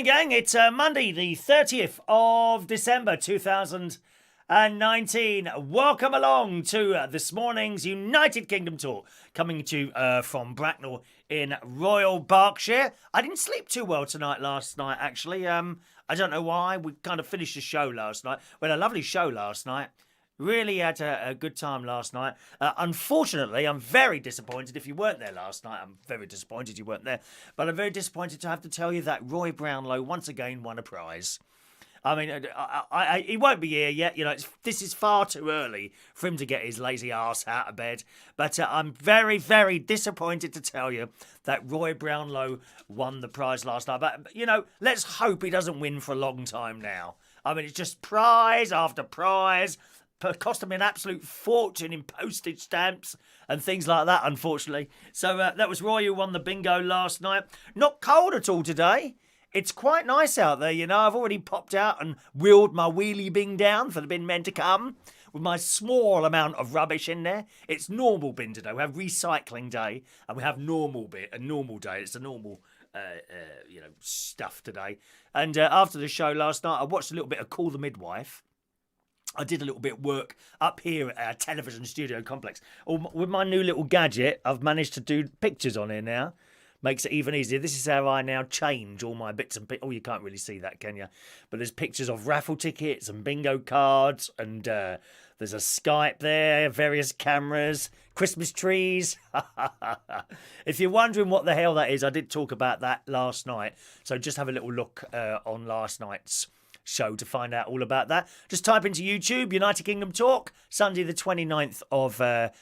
morning, gang. It's Monday, the 30th of December, 2019. Welcome along to this morning's United Kingdom talk, coming to you from Bracknell in Royal Berkshire. I didn't sleep too well last night, actually. I don't know why. We kind of finished the show last night. We had a lovely show last night. Really had a good time last night. Unfortunately, I'm very disappointed. If you weren't there last night, I'm very disappointed you weren't there. But I'm very disappointed to have to tell you that Roy Brownlow once again won a prize. I mean, he won't be here yet. You know, this is far too early for him to get his lazy arse out of bed. But I'm very, very disappointed to tell you that Roy Brownlow won the prize last night. But, you know, let's hope he doesn't win for a long time now. I mean, it's just prize after prize. Cost him an absolute fortune in postage stamps and things like that, unfortunately. So that was Roy who won the bingo last night. Not cold at all today. It's quite nice out there, you know. I've already popped out and wheeled my wheelie bin down for the bin men to come with my small amount of rubbish in there. It's normal bin today. We have recycling day and we have normal day. It's a normal stuff today. And after the show last night, I watched a little bit of Call the Midwife. I did a little bit of work up here at our television studio complex. With my new little gadget, I've managed to do pictures on here now. Makes it even easier. This is how I now change all my bits and bits. Oh, you can't really see that, can you? But there's pictures of raffle tickets and bingo cards. And there's a Skype there, various cameras, Christmas trees. If you're wondering what the hell that is, I did talk about that last night. So just have a little look on last night's show to find out all about that. Just type into YouTube United Kingdom Talk, Sunday the 29th of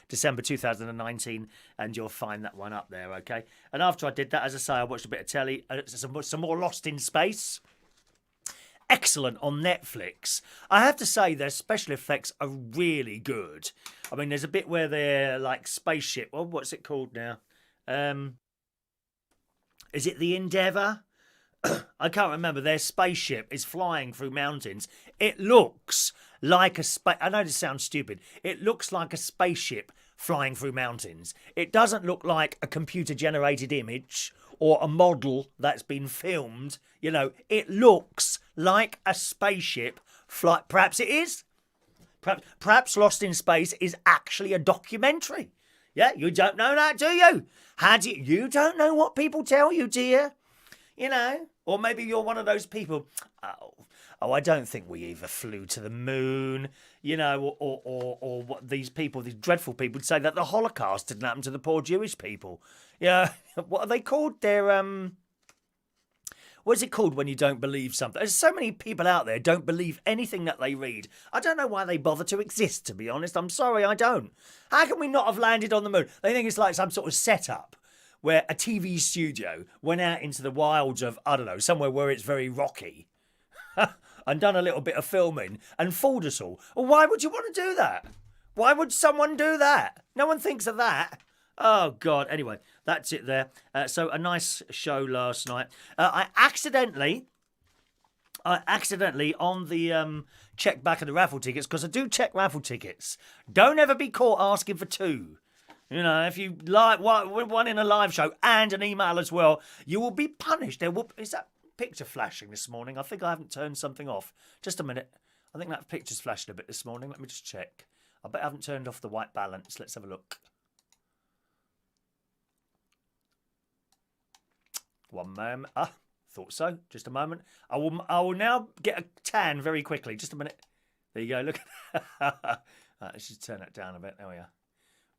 December 2019, and you'll find that one up there, okay? And after I did that, as I say, I watched a bit of telly, some more Lost in Space. Excellent on Netflix. I have to say their special effects are really good. I mean, there's a bit where they're like spaceship. Well, what's it called now? Is it the Endeavour? I can't remember. Their spaceship is flying through mountains. It looks like a I know this sounds stupid. It looks like a spaceship flying through mountains. It doesn't look like a computer-generated image or a model that's been filmed. You know, it looks like a spaceship fly. Perhaps it is. Perhaps Lost in Space is actually a documentary. Yeah, you don't know that, do you? You don't know what people tell you, do you? You know, or maybe you're one of those people, I don't think we either flew to the moon, you know, or what these dreadful people say that the Holocaust didn't happen to the poor Jewish people. You know, what are they called? They're, what is it called when you don't believe something? There's so many people out there don't believe anything that they read. I don't know why they bother to exist, to be honest. I'm sorry, I don't. How can we not have landed on the moon? They think it's like some sort of setup where a TV studio went out into the wilds of, I don't know, somewhere where it's very rocky and done a little bit of filming and fooled us all. Well, why would you want to do that? Why would someone do that? No one thinks of that. Oh, God. Anyway, that's it there. So a nice show last night. I accidentally on the check back of the raffle tickets, because I do check raffle tickets. Don't ever be caught asking for two. You know, if you like one in a live show and an email as well, you will be punished. Is that picture flashing this morning? I think I haven't turned something off. Just a minute. I think that picture's flashing a bit this morning. Let me just check. I bet I haven't turned off the white balance. Let's have a look. One moment. Thought so. Just a moment. I will now get a tan very quickly. Just a minute. There you go. Look. Right, let's just turn that down a bit. There we are.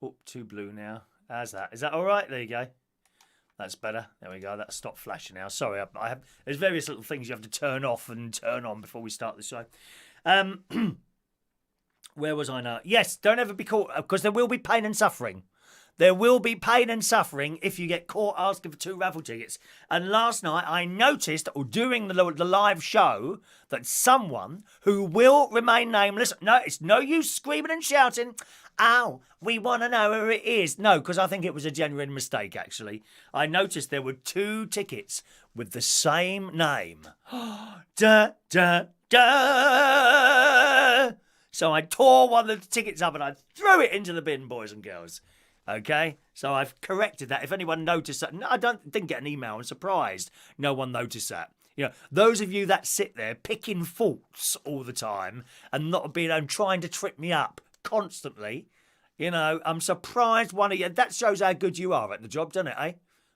Oh, too blue now. How's that? Is that all right? There you go. That's better. There we go. That's stopped flashing now. Sorry, there's various little things you have to turn off and turn on before we start the show. Where was I now? Yes, don't ever be caught, because there will be pain and suffering. There will be pain and suffering if you get caught asking for two raffle tickets. And last night I noticed, or during the live show, that someone who will remain nameless, no, it's no use screaming and shouting, "Ow, we want to know who it is." No, because I think it was a genuine mistake, actually. I noticed there were two tickets with the same name. Da, da, da. So I tore one of the tickets up and I threw it into the bin, boys and girls. Okay, so I've corrected that. If anyone noticed that, no, I didn't get an email. I'm surprised no one noticed that. Those of you that sit there picking faults all the time and not being trying to trip me up constantly, I'm surprised one of you. That shows how good you are at the job, doesn't it, eh?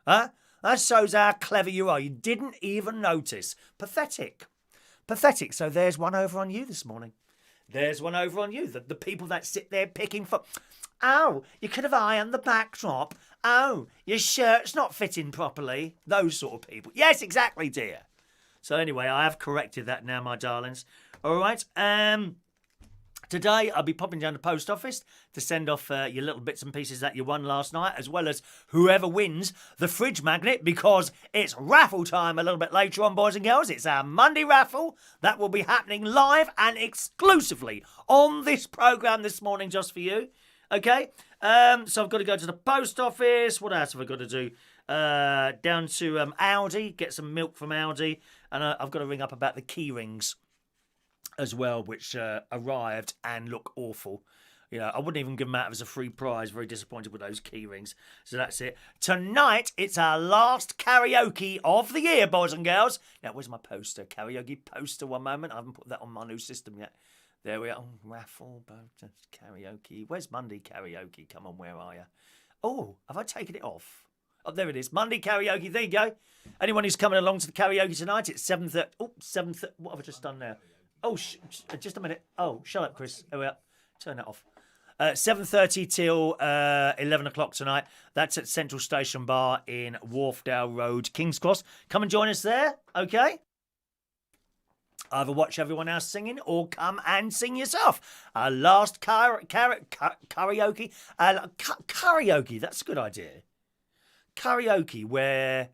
Huh? That shows how clever you are. You didn't even notice. Pathetic. Pathetic. So there's one over on you this morning. There's one over on you. The people that sit there picking for... Oh, you could have ironed the backdrop. Oh, your shirt's not fitting properly. Those sort of people. Yes, exactly, dear. So anyway, I have corrected that now, my darlings. All right. Today, I'll be popping down to the post office to send off your little bits and pieces that you won last night, as well as whoever wins the fridge magnet, because it's raffle time a little bit later on, boys and girls. It's our Monday raffle that will be happening live and exclusively on this programme this morning just for you. Okay? So I've got to go to the post office. What else have I got to do? Down to Aldi, get some milk from Aldi, and I've got to ring up about the key rings as well, which arrived and look awful. I wouldn't even give them out as a free prize. Very disappointed with those key rings. So that's it. Tonight, it's our last karaoke of the year, boys and girls. Now, where's my poster? Karaoke poster, one moment. I haven't put that on my new system yet. There we are. Oh, raffle, karaoke. Where's Monday karaoke? Come on, where are you? Oh, have I taken it off? Oh, there it is. Monday karaoke. There you go. Anyone who's coming along to the karaoke tonight, it's 7:30. Oh, 7:30. What have I just done now? Oh, just a minute. Oh, shut up, Chris. There we are. Turn that off. 7:30 till 11 o'clock tonight. That's at Central Station Bar in Wharfdale Road, King's Cross. Come and join us there, okay? Either watch everyone else singing or come and sing yourself. Our last karaoke. Karaoke, that's a good idea. Karaoke where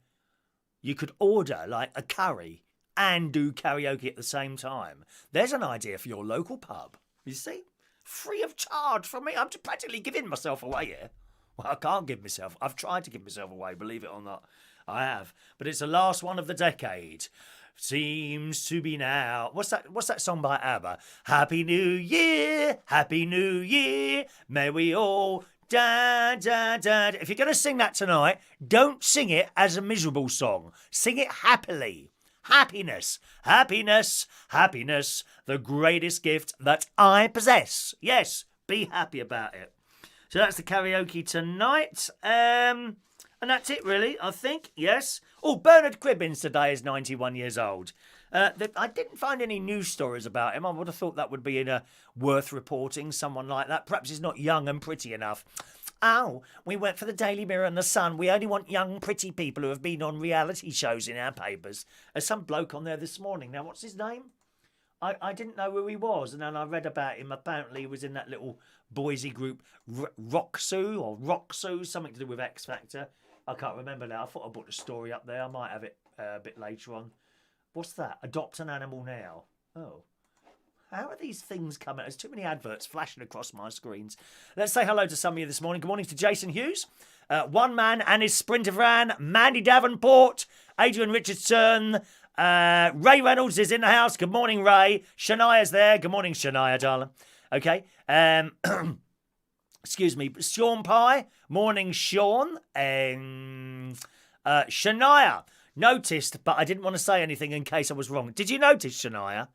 you could order like a curry and do karaoke at the same time. There's an idea for your local pub. You see? Free of charge from me. I'm just practically giving myself away here. Well, I can't give myself. I've tried to give myself away, believe it or not. I have. But it's the last one of the decade. Seems to be now. What's that song by ABBA? Happy New Year, Happy New Year. May we all... Da, da, da. If you're going to sing that tonight, don't sing it as a miserable song. Sing it happily. Happiness, happiness, happiness, the greatest gift that I possess. Yes, be happy about it. So that's the karaoke tonight. And that's it, really, I think. Yes. Oh, Bernard Cribbins today is 91 years old. I didn't find any news stories about him. I would have thought that would be worth reporting, someone like that. Perhaps he's not young and pretty enough. Oh, we work for the Daily Mirror and the Sun. We only want young, pretty people who have been on reality shows in our papers. There's some bloke on there this morning. Now, what's his name? I didn't know who he was, and then I read about him. Apparently, he was in that little Boise group, Roxu, something to do with X Factor. I can't remember now. I thought I put the story up there. I might have it a bit later on. What's that? Adopt an animal now. Oh. How are these things coming? There's too many adverts flashing across my screens. Let's say hello to some of you this morning. Good morning to Jason Hughes, One Man and his Sprinter Van, Mandy Davenport, Adrian Richardson, Ray Reynolds is in the house. Good morning, Ray. Shania's there. Good morning, Shania, darling. Okay. Excuse me. Sean Pye. Morning, Sean. Shania. Noticed, but I didn't want to say anything in case I was wrong. Did you notice, Shania?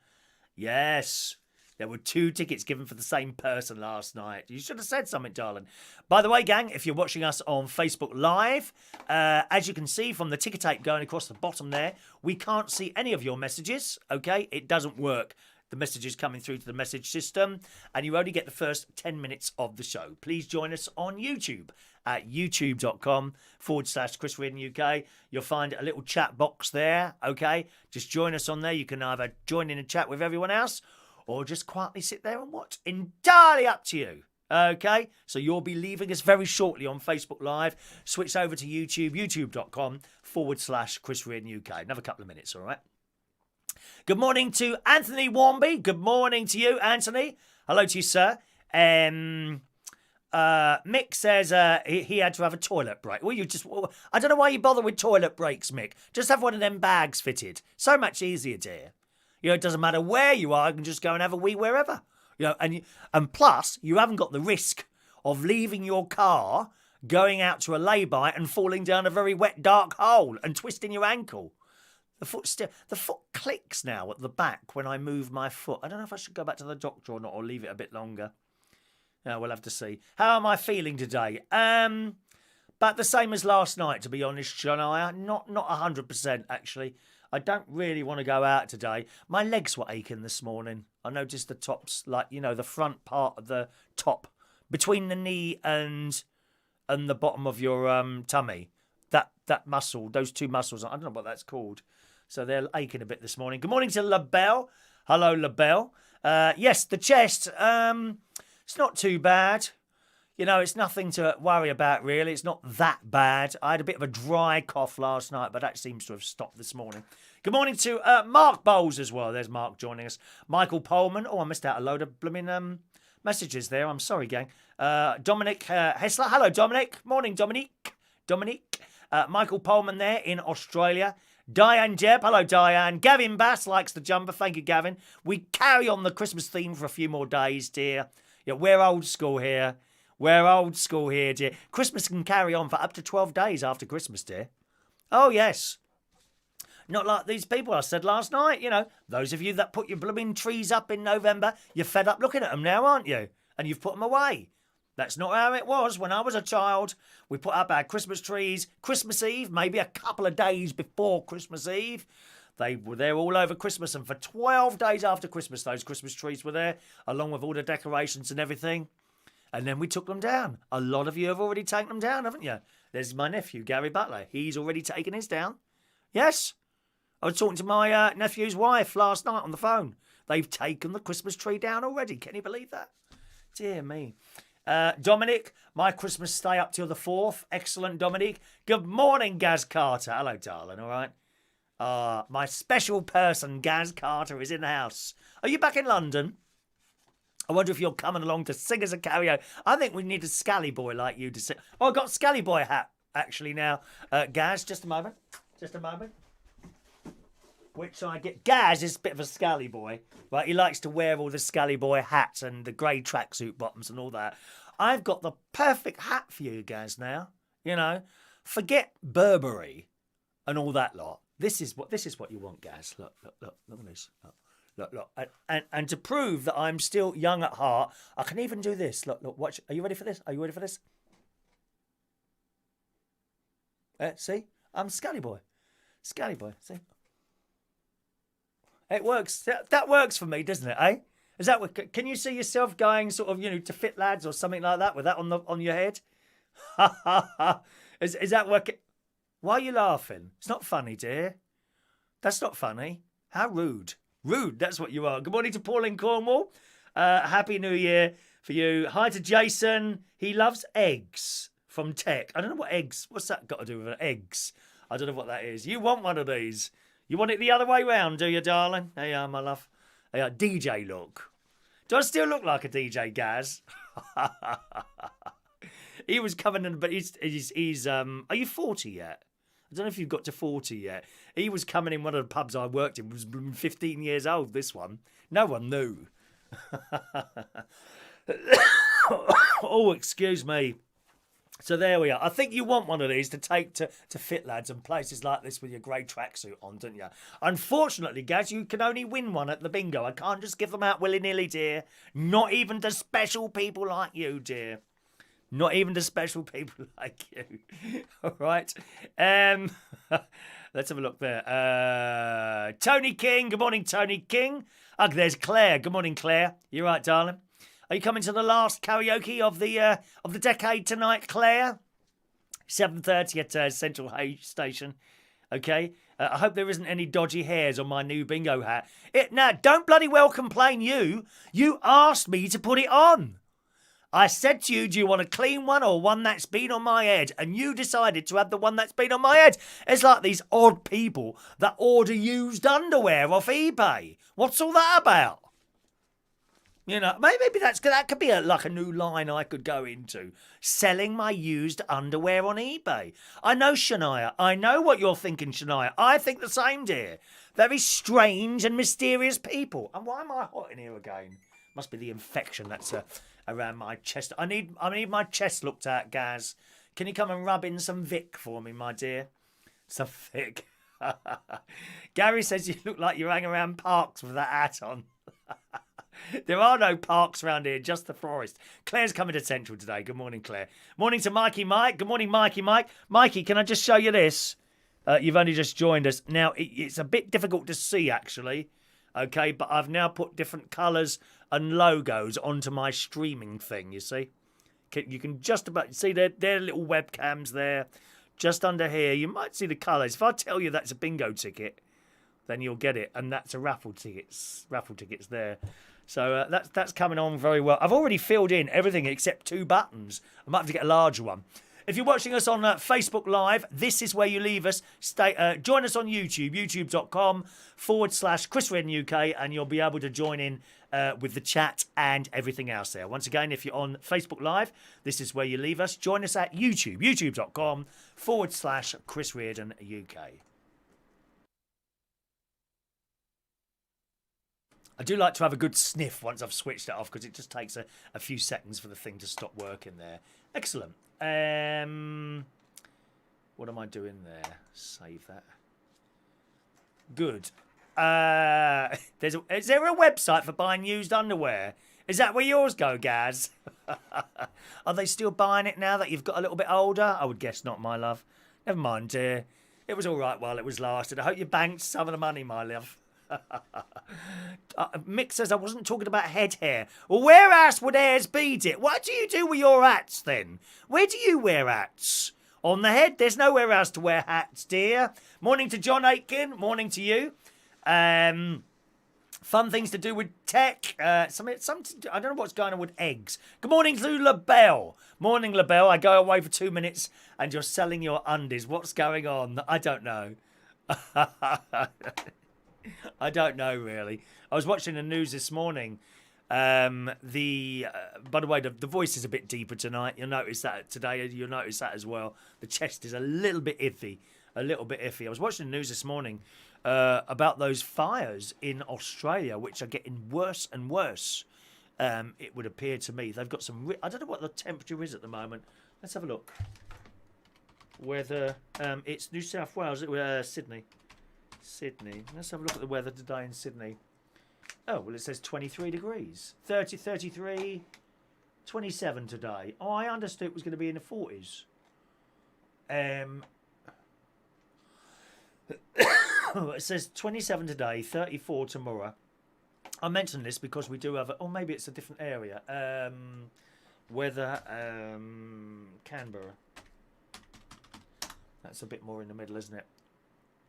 Yes. There were 2 tickets given for the same person last night. You should have said something, darling. By the way, gang, if you're watching us on Facebook Live, as you can see from the ticker tape going across the bottom there, we can't see any of your messages, okay? It doesn't work. The messages coming through to the message system, and you only get the first 10 minutes of the show. Please join us on YouTube at youtube.com/Chris Reardon UK. You'll find a little chat box there, okay? Just join us on there. You can either join in and chat with everyone else or just quietly sit there and watch. Entirely up to you, okay? So you'll be leaving us very shortly on Facebook Live. Switch over to YouTube, youtube.com/Chris Reardon UK. Another couple of minutes, all right? Good morning to Anthony Warmby. Good morning to you, Anthony. Hello to you, sir. Mick says he had to have a toilet break. Well, I don't know why you bother with toilet breaks, Mick. Just have one of them bags fitted. So much easier, dear. It doesn't matter where you are. You can just go and have a wee wherever. And plus, you haven't got the risk of leaving your car, going out to a lay-by and falling down a very wet, dark hole and twisting your ankle. The foot clicks now at the back when I move my foot. I don't know if I should go back to the doctor or not, or leave it a bit longer. Yeah, we'll have to see. How am I feeling today? About the same as last night, to be honest, Shania. Not 100% actually. I don't really want to go out today. My legs were aching this morning. I noticed the tops, like, you know, the front part of the top between the knee and the bottom of your tummy. That muscle, those two muscles, I don't know what that's called. So they're aching a bit this morning. Good morning to LaBelle. Hello, LaBelle. Yes, the chest, it's not too bad. You know, it's nothing to worry about, really. It's not that bad. I had a bit of a dry cough last night, but that seems to have stopped this morning. Good morning to Mark Bowles as well. There's Mark joining us. Michael Poleman. Oh, I missed out a load of blooming messages there. I'm sorry, gang. Dominic Hessler. Hello, Dominic. Morning, Dominic. Michael Poleman there in Australia. Diane Jebb. Hello, Diane. Gavin Bass likes the jumper. Thank you, Gavin. We carry on the Christmas theme for a few more days, dear. Yeah, we're old school here. Dear. Christmas can carry on for up to 12 days after Christmas, dear. Oh, yes. Not like these people I said last night, you know. Those of you that put your blooming trees up in November, you're fed up looking at them now, aren't you? And you've put them away. That's not how it was when I was a child. We put up our Christmas trees Christmas Eve, maybe a couple of days before Christmas Eve. They were there all over Christmas, and for 12 days after Christmas, those Christmas trees were there, along with all the decorations and everything. And then we took them down. A lot of you have already taken them down, haven't you? There's my nephew, Gary Butler. He's already taken his down. Yes. I was talking to my nephew's wife last night on the phone. They've taken the Christmas tree down already. Can you believe that? Dear me. Dominic, my Christmas stay up till the 4th. Excellent, Dominic. Good morning, Gaz Carter. Hello, darling, all right? My special person, Gaz Carter, is in the house. Are you back in London? I wonder if you're coming along to sing us a karaoke. I think we need a Scally Boy like you to sing. Oh, I got a Scally Boy hat, actually, now. Gaz, just a moment. Which I get. Gaz is a bit of a Scally Boy, right? He likes to wear all the Scally Boy hats and the grey tracksuit bottoms and all that. I've got the perfect hat for you, Gaz, now. You know, forget Burberry and all that lot. This is what you want, Gaz. Look at this. Look. And to prove that I'm still young at heart, I can even do this. Look, watch. Are you ready for this? See? I'm Scally Boy, see? It works. That works for me, doesn't it, eh? Is that what? Can you see yourself going sort of, you know, to Fit Lads or something like that with that on your head? Is that working? Why are you laughing? It's not funny, dear. That's not funny. How rude. Rude, that's what you are. Good morning to Paul in Cornwall. Happy New Year for you. Hi to Jason. He loves eggs from Tech. I don't know what's that got to do with eggs? I don't know what that is. You want one of these. You want it the other way round, do you, darling? There you are, my love. There you are. DJ look. Do I still look like a DJ, Gaz? He was coming in, but he's are you 40 yet? I don't know if you've got to 40 yet. He was coming in one of the pubs I worked in. He was 15 years old, this one. No one knew. Oh, excuse me. So there we are. I think you want one of these to take to Fit Lads and places like this with your grey tracksuit on, don't you? Unfortunately, Gaz, you can only win one at the bingo. I can't just give them out willy-nilly, dear. Not even to special people like you, dear. Not even to special people like you. All right. Let's have a look there. Tony King. Good morning, Tony King. Oh, there's Claire. Good morning, Claire. You right, darling? Are you coming to the last karaoke of the decade tonight, Claire? 7:30 at Central Hay Station. Okay. I hope there isn't any dodgy hairs on my new bingo hat. Now, don't bloody well complain, you. You asked me to put it on. I said to you, do you want a clean one or one that's been on my head? And you decided to have the one that's been on my head. It's like these odd people that order used underwear off eBay. What's all that about? You know, maybe that could be like a new line I could go into. Selling my used underwear on eBay. I know, Shania. I know what you're thinking, Shania. I think the same, dear. Very strange and mysterious people. And why am I hot in here again? Must be the infection that's around my chest. I need my chest looked at, Gaz. Can you come and rub in some Vic for me, my dear? Some Vic. Gary says you look like you hang around parks with that hat on. There are no parks around here, just the forest. Claire's coming to Central today. Good morning, Claire. Morning to Mikey Mike. Good morning, Mikey Mike. Mikey, can I just show you this? You've only just joined us. Now, it's a bit difficult to see, actually. Okay, but I've now put different colours and logos onto my streaming thing, you see. You can just about see their little webcams there. Just under here, you might see the colours. If I tell you that's a bingo ticket, then you'll get it. And that's a raffle tickets there. So that's coming on very well. I've already filled in everything except 2 buttons. I might have to get a larger one. If you're watching us on Facebook Live, this is where you leave us. Join us on YouTube, youtube.com/Chris Redden UK, and you'll be able to join in with the chat and everything else there. Once again, if you're on Facebook Live, this is where you leave us. Join us at YouTube, youtube.com/Chris Redden UK. I do like to have a good sniff once I've switched it off because it just takes a few seconds for the thing to stop working there. Excellent. What am I doing there? Save that. Good. Is there a website for buying used underwear? Is that where yours go, Gaz? Are they still buying it now that you've got a little bit older? I would guess not, my love. Never mind, dear. It was all right while it was lasted. I hope you banked some of the money, my love. Mick says I wasn't talking about head hair. Well, where else would hairs be, dear? What do you do with your hats then? Where do you wear hats? On the head? There's nowhere else to wear hats, dear. Morning to John Aitken. Morning to you. Fun things to do with tech. I don't know what's going on with eggs. Good morning to LaBelle. Morning, LaBelle. I go away for 2 minutes and you're selling your undies. What's going on? I don't know. I don't know, really. I was watching the news this morning. By the way, the voice is a bit deeper tonight. You'll notice that today. You'll notice that as well. The chest is a little bit iffy. I was watching the news this morning about those fires in Australia, which are getting worse and worse. It would appear to me. They've got some... I don't know what the temperature is at the moment. Let's have a look. Weather... it's New South Wales, Sydney. Let's have a look at the weather today in Sydney. Oh, well, it says 23 degrees. 30, 33, 27 today. Oh, I understood it was going to be in the 40s. It says 27 today, 34 tomorrow. I mentioned this because we do have... Or maybe it's a different area. Weather, Canberra. That's a bit more in the middle, isn't it?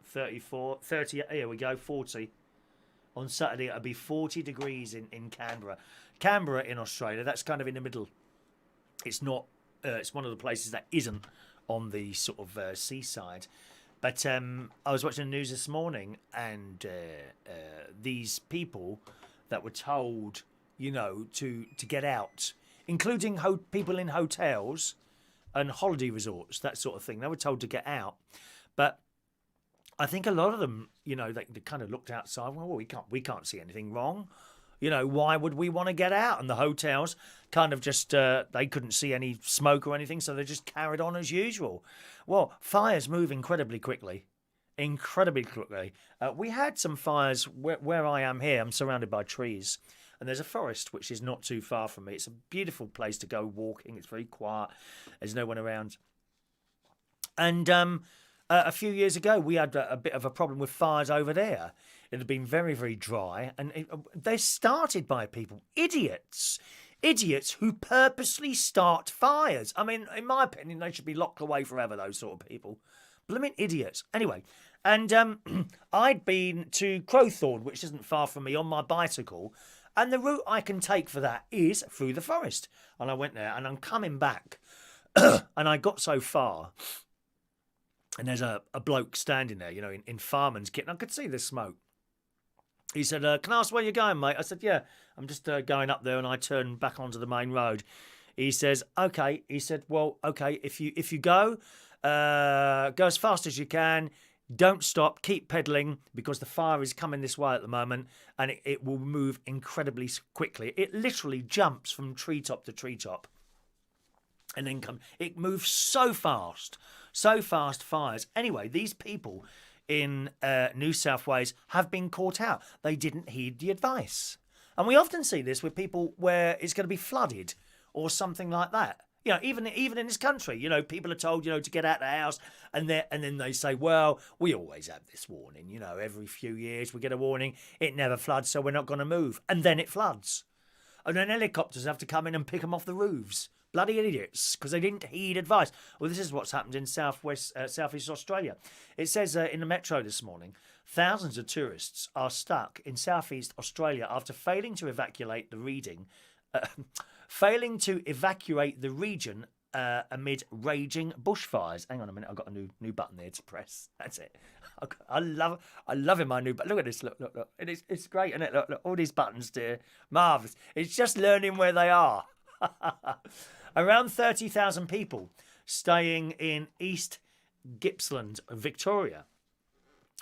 34, 30, here we go, 40. On Saturday, it'll be 40 degrees in Canberra. Canberra in Australia, that's kind of in the middle. It's not, it's one of the places that isn't on the sort of seaside. But I was watching the news this morning, and these people that were told, you know, to get out, including people in hotels and holiday resorts, that sort of thing. They were told to get out. But I think a lot of them, you know, they kind of looked outside. Well, we can't see anything wrong. You know, why would we want to get out? And the hotels kind of just, they couldn't see any smoke or anything, so they just carried on as usual. Well, fires move incredibly quickly. We had some fires where I am here. I'm surrounded by trees. And there's a forest, which is not too far from me. It's a beautiful place to go walking. It's very quiet. There's no one around. And a few years ago, we had a bit of a problem with fires over there. It had been very, very dry. And they're started by people, idiots who purposely start fires. I mean, in my opinion, they should be locked away forever, those sort of people. Blooming idiots. Anyway, and I'd been to Crowthorne, which isn't far from me, on my bicycle. And the route I can take for that is through the forest. And I went there, and I'm coming back. And I got so far, and there's a bloke standing there, you know, in fireman's kit, and I could see the smoke. He said, can I ask where you're going, mate? I said, yeah, I'm just going up there, and I turned back onto the main road. He says, okay. He said, well, okay, if you go as fast as you can. Don't stop. Keep pedalling because the fire is coming this way at the moment, and it will move incredibly quickly. It literally jumps from treetop to treetop, and then it moves so fast, fires. Anyway, these people in New South Wales have been caught out. They didn't heed the advice. And we often see this with people where it's going to be flooded or something like that. You know, even in this country, you know, people are told, you know, to get out of the house, and then they say, well, we always have this warning, you know, every few years we get a warning, it never floods, so we're not going to move. And then it floods. And then helicopters have to come in and pick them off the roofs. Bloody idiots, because they didn't heed advice. Well, this is what's happened in southeast Australia. It says in the Metro this morning, thousands of tourists are stuck in southeast Australia after failing to evacuate the region amid raging bushfires. Hang on a minute, I've got a new button there to press. That's it. I love my new button. Look at this. Look. It's great, isn't it? Look, all these buttons, dear. Marvellous. It's just learning where they are. Around 30,000 people staying in East Gippsland, Victoria,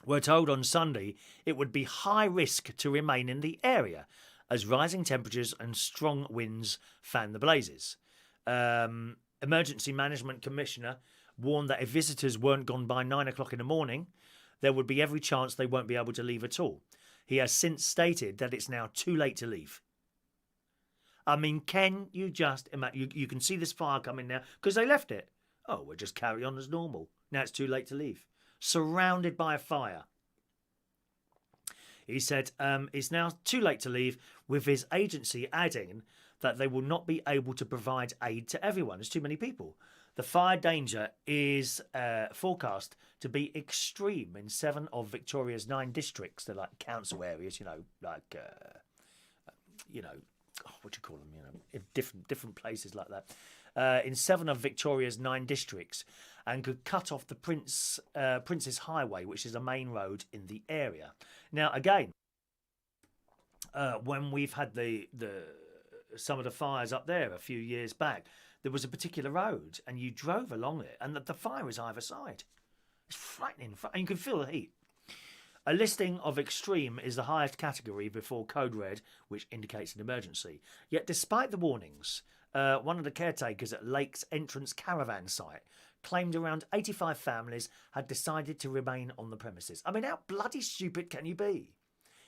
were told on Sunday it would be high risk to remain in the area as rising temperatures and strong winds fan the blazes. Emergency Management Commissioner warned that if visitors weren't gone by 9 o'clock in the morning, there would be every chance they won't be able to leave at all. He has since stated that it's now too late to leave. I mean, can you just imagine? You can see this fire coming now because they left it. Oh, we'll just carry on as normal. Now it's too late to leave. Surrounded by a fire. He said it's now too late to leave, with his agency adding that they will not be able to provide aid to everyone. There's too many people. The fire danger is forecast to be extreme in 7 of Victoria's 9 districts. They're like council areas, you know, like, what do you call them? You know, in different places like that. In 7 of Victoria's 9 districts, and could cut off the Prince's Highway, which is a main road in the area. Now, again, when we've had some of the fires up there a few years back, there was a particular road, and you drove along it, and the fire is either side. It's frightening, and you can feel the heat. A listing of extreme is the highest category before code red, which indicates an emergency. Yet, despite the warnings, one of the caretakers at Lake's entrance caravan site claimed around 85 families had decided to remain on the premises. I mean, how bloody stupid can you be?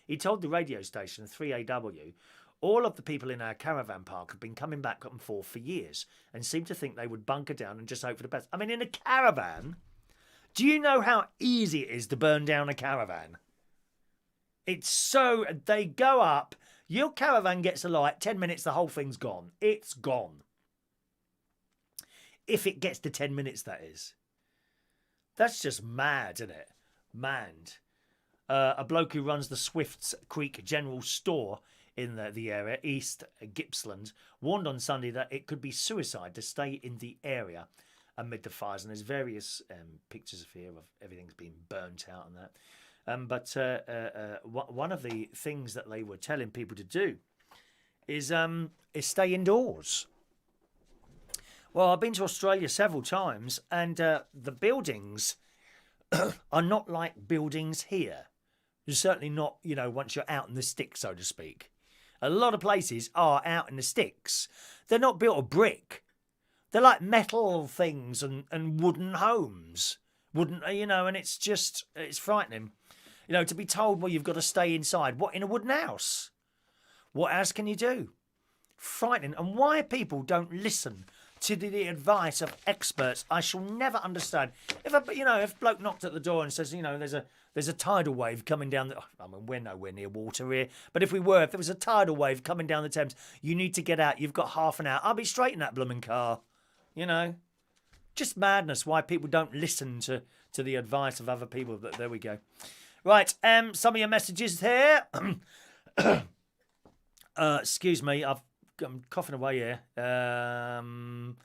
He told the radio station 3AW, all of the people in our caravan park have been coming back and forth for years and seem to think they would bunker down and just hope for the best. I mean, in a caravan, do you know how easy it is to burn down a caravan? They go up, your caravan gets alight, 10 minutes, the whole thing's gone. It's gone. If it gets to 10 minutes, that is. That's just mad, isn't it? Mad. A bloke who runs the Swifts Creek General Store in the area, East Gippsland, warned on Sunday that it could be suicide to stay in the area amid the fires. And there's various pictures here of everything's being burnt out and that. But one of the things that they were telling people to do is stay indoors. Well, I've been to Australia several times, and the buildings are not like buildings here. You're certainly not, you know, once you're out in the sticks, so to speak. A lot of places are out in the sticks. They're not built of brick. They're like metal things and wooden homes. And it's frightening. You know, to be told, well, you've got to stay inside. What, in a wooden house? What else can you do? Frightening. And why people don't listen to the advice of experts, I shall never understand. If a bloke knocked at the door and says, you know, there's a tidal wave coming down I mean, we're nowhere near water here, but if there was a tidal wave coming down the Thames, you need to get out, you've got half an hour. I'll be straight in that blooming car. You know, just madness why people don't listen to the advice of other people. But there we go. Right, some of your messages here. Excuse me, I'm coughing away here. John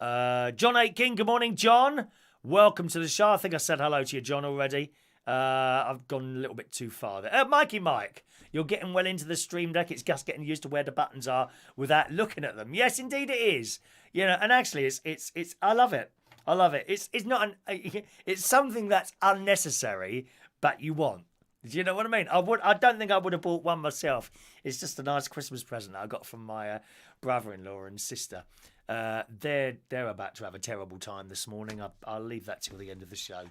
Aitken, good morning, John. Welcome to the show. I think I said hello to you, John, already. I've gone a little bit too far there. Mikey Mike, you're getting well into the stream deck. It's just getting used to where the buttons are without looking at them. Yes, indeed it is. You know, and actually, it's. I love it. I love it. It's not. It's something that's unnecessary, but you want. Do you know what I mean? I don't think I would have bought one myself. It's just a nice Christmas present I got from my brother-in-law and sister. They're about to have a terrible time this morning. I'll leave that till the end of the show.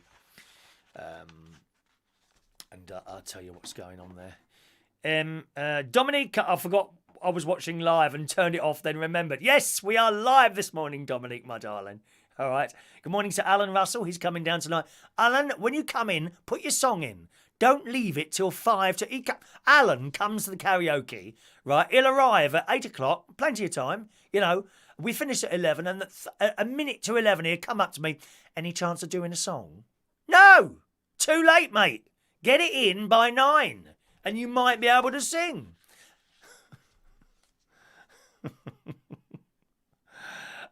And I'll tell you what's going on there. Dominique, I forgot I was watching live and turned it off, then remembered. Yes, we are live this morning, Dominique, my darling. All right. Good morning to Alan Russell. He's coming down tonight. Alan, when you come in, put your song in. Don't leave it till 5 to... Alan comes to the karaoke, right? He'll arrive at 8 o'clock, plenty of time. You know, we finish at 11, and a minute to 11, he'll come up to me. Any chance of doing a song? No! Too late, mate. Get it in by 9, and you might be able to sing.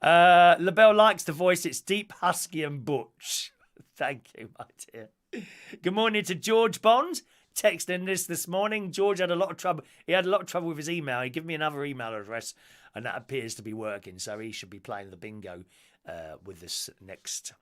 LaBelle likes the voice. It's deep, husky and butch. Thank you, my dear. Good morning to George Bond. Texting this morning. George had a lot of trouble. He had a lot of trouble with his email. He gave me another email address, and that appears to be working. So he should be playing the bingo with us next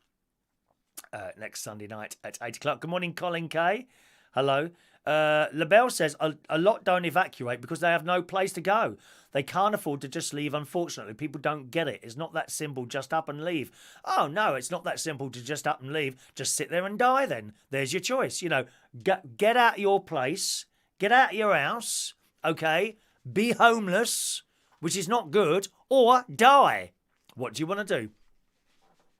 Sunday night at 8 o'clock. Good morning, Colin Kay. Hello. LaBelle says a lot don't evacuate because they have no place to go. They can't afford to just leave, unfortunately. People don't get it. It's not that simple, just up and leave. Oh, no, it's not that simple to just up and leave. Just sit there and die then. There's your choice. You know, get out of your place. Get out of your house. Okay? Be homeless, which is not good, or die. What do you want to do?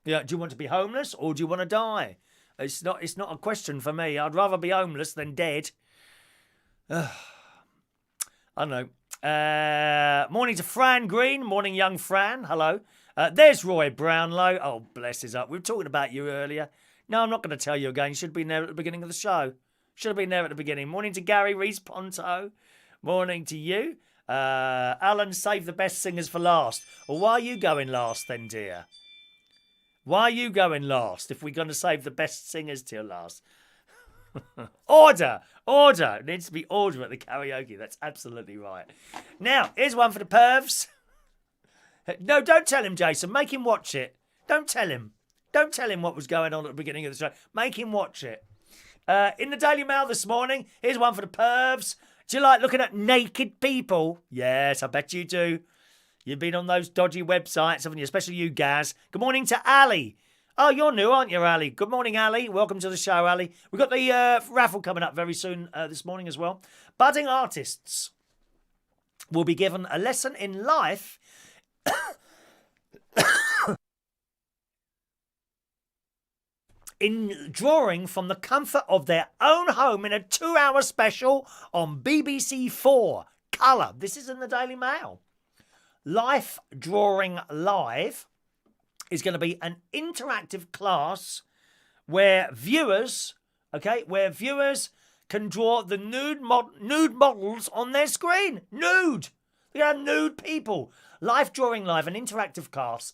Yeah, do you want to be homeless or do you want to die? It's not a question for me. I'd rather be homeless than dead. I don't know. Morning to Fran Green. Morning, young Fran. Hello. There's Roy Brownlow. Oh, bless his heart. We were talking about you earlier. No, I'm not going to tell you again. You should have been there at the beginning of the show. Should have been there at the beginning. Morning to Gary Reese Ponto. Morning to you. Alan, save the best singers for last. Well, why are you going last then, dear? Why are you going last if we're going to save the best singers till last? Order! Order! It needs to be order at the karaoke. That's absolutely right. Now, here's one for the pervs. No, don't tell him, Jason. Make him watch it. Don't tell him. Don't tell him what was going on at the beginning of the show. Make him watch it. In the Daily Mail this morning, here's one for the pervs. Do you like looking at naked people? Yes, I bet you do. You've been on those dodgy websites, haven't you? Especially you, Gaz. Good morning to Ali. Oh, you're new, aren't you, Ali? Good morning, Ali. Welcome to the show, Ali. We've got the raffle coming up very soon this morning as well. Budding artists will be given a lesson in life in drawing from the comfort of their own home in a 2-hour special on BBC 4 Colour. This is in the Daily Mail. Life Drawing Live is going to be an interactive class where viewers can draw the nude models on their screen. Nude! They are nude people. Life Drawing Live, an interactive class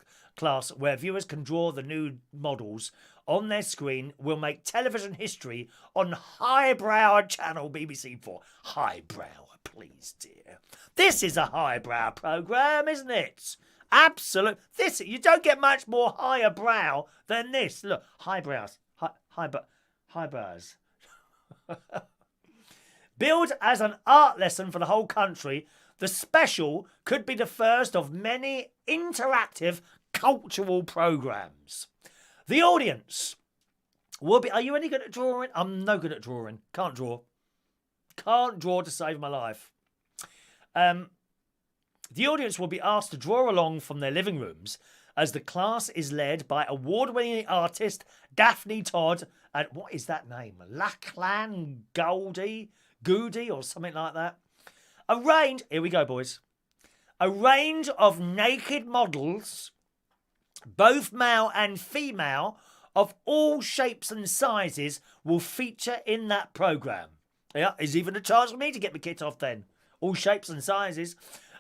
where viewers can draw the nude models on their screen, will make television history on highbrow channel BBC 4. Highbrow, please, dear. This is a highbrow programme, isn't it? Absolute. This, you don't get much more higher brow than this. Look, highbrows. Highbrows. Billed as an art lesson for the whole country, the special could be the first of many interactive cultural programmes. The audience will be... Are you any good at drawing? I'm no good at drawing. Can't draw. Can't draw to save my life. The audience will be asked to draw along from their living rooms as the class is led by award-winning artist Daphne Todd and... What is that name? Lachlan Goody or something like that. Here we go, boys. A range of naked models, both male and female, of all shapes and sizes, will feature in that programme. Yeah, there's even a chance for me to get my kit off then. All shapes and sizes.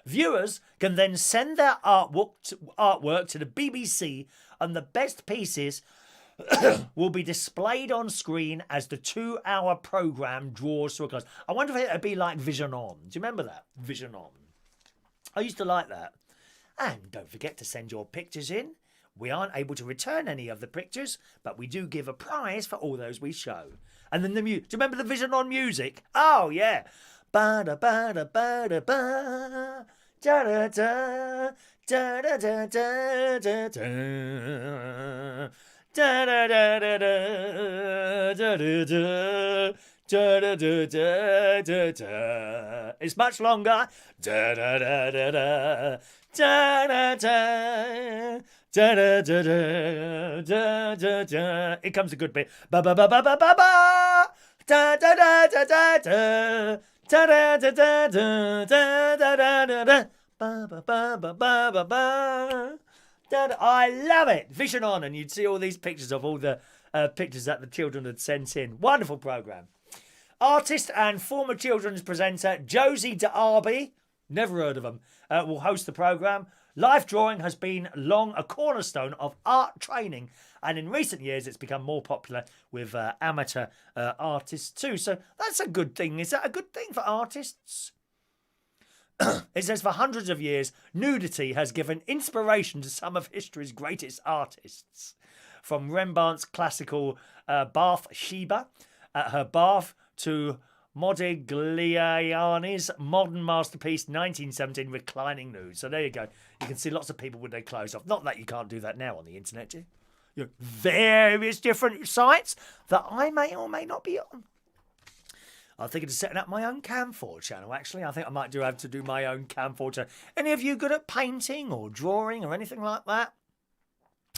Viewers can then send their artwork to the BBC, and the best pieces will be displayed on screen as the 2-hour programme draws to a close. I wonder if it would be like Vision On. Do you remember that? Vision On. I used to like that. And don't forget to send your pictures in. We aren't able to return any of the pictures, but we do give a prize for all those we show. And then do you remember the Vision On music? Oh, yeah. Ba-da-ba-da-ba-da-ba. Da-da-da. Da-da-da-da-da-da. Da-da-da-da-da-da-da-da. Da, da, da, da, da, da. It's much longer. Da, da, da, da, da. Da, da, da. Da, da, da, da, da, da, da. Here comes a good bit. Ba ba ba ba ba ba ba. Da da da da da da. Da da da da da da da da da da. Ba ba ba ba ba ba ba. I love it. Vision on, and you'd see all these pictures of all the pictures that the children had sent in. Wonderful programme. Artist and former children's presenter Josie D'Arby, never heard of him, will host the programme. Life drawing has been long a cornerstone of art training, and in recent years it's become more popular with amateur artists too. So that's a good thing. Is that a good thing for artists? It says for hundreds of years, nudity has given inspiration to some of history's greatest artists. From Rembrandt's classical Bathsheba at her bath to Modigliani's modern masterpiece 1917 reclining nude. So there you go. You can see lots of people with their clothes off. Not that you can't do that now on the internet, do you? You know, various different sites that I may or may not be on. I'm thinking of setting up my own Cam4 channel, actually. I think I might have to do my own Cam4 channel. Any of you good at painting or drawing or anything like that?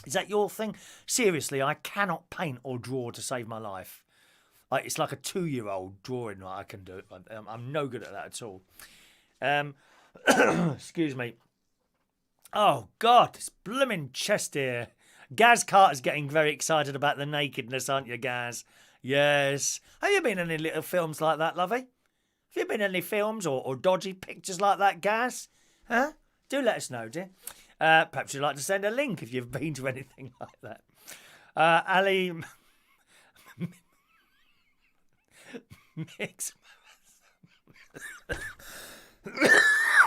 Is that your thing? Seriously, I cannot paint or draw to save my life. It's like a 2-year-old drawing that I can do. I'm no good at that at all. Excuse me. Oh, God, this blooming chest here. Gaz Carter's getting very excited about the nakedness, aren't you, Gaz? Yes. Have you been in any little films like that, lovey? Have you been in any films or dodgy pictures like that, Gaz? Huh? Do let us know, dear. Perhaps you'd like to send a link if you've been to anything like that. Ali... Mix.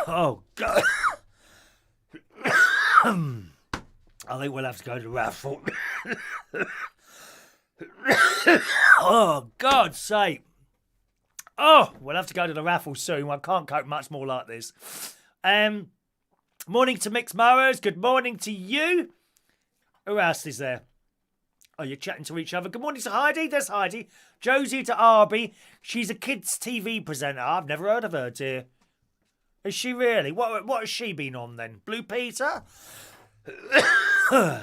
Oh, God. I think we'll have to go to the raffle. Oh, God's sake. Oh, we'll have to go to the raffle soon. I can't cope much more like this. Morning to Mixed Mowers. Good morning to you. Who else is there? Oh, you're chatting to each other. Good morning to Heidi. There's Heidi. Josie to Arby. She's a kids' TV presenter. I've never heard of her, dear. Is she really? What has she been on then? Blue Peter?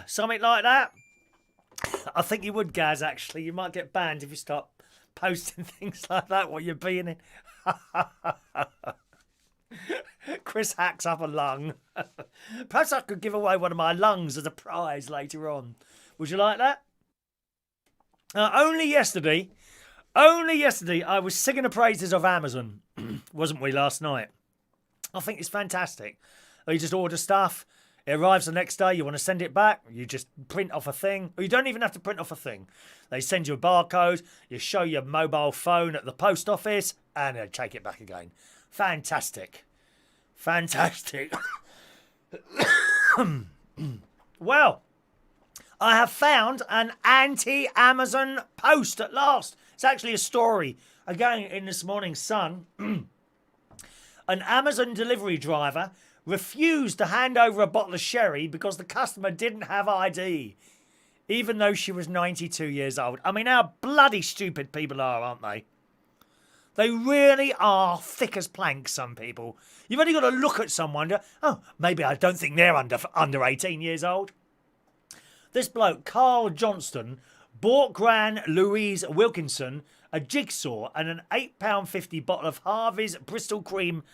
Something like that? I think you would, Gaz, actually. You might get banned if you start posting things like that while you're being in. Chris hacks up a lung. Perhaps I could give away one of my lungs as a prize later on. Would you like that? Only yesterday, I was singing the praises of Amazon, wasn't we, last night? I think it's fantastic. You just order stuff, it arrives the next day, you want to send it back, you just print off a thing, or you don't even have to print off a thing. They send you a barcode, you show your mobile phone at the post office, and they take it back again. Fantastic. Fantastic. Well, I have found an anti-Amazon post at last. It's actually a story. Again, in this morning's Sun, an Amazon delivery driver refused to hand over a bottle of sherry because the customer didn't have ID, even though she was 92 years old. I mean, how bloody stupid people are, aren't they? They really are thick as planks, some people. You've only got to look at someone to, oh, maybe I don't think they're under 18 years old. This bloke, Carl Johnston, bought Gran Louise Wilkinson a jigsaw and an £8.50 bottle of Harvey's Bristol Cream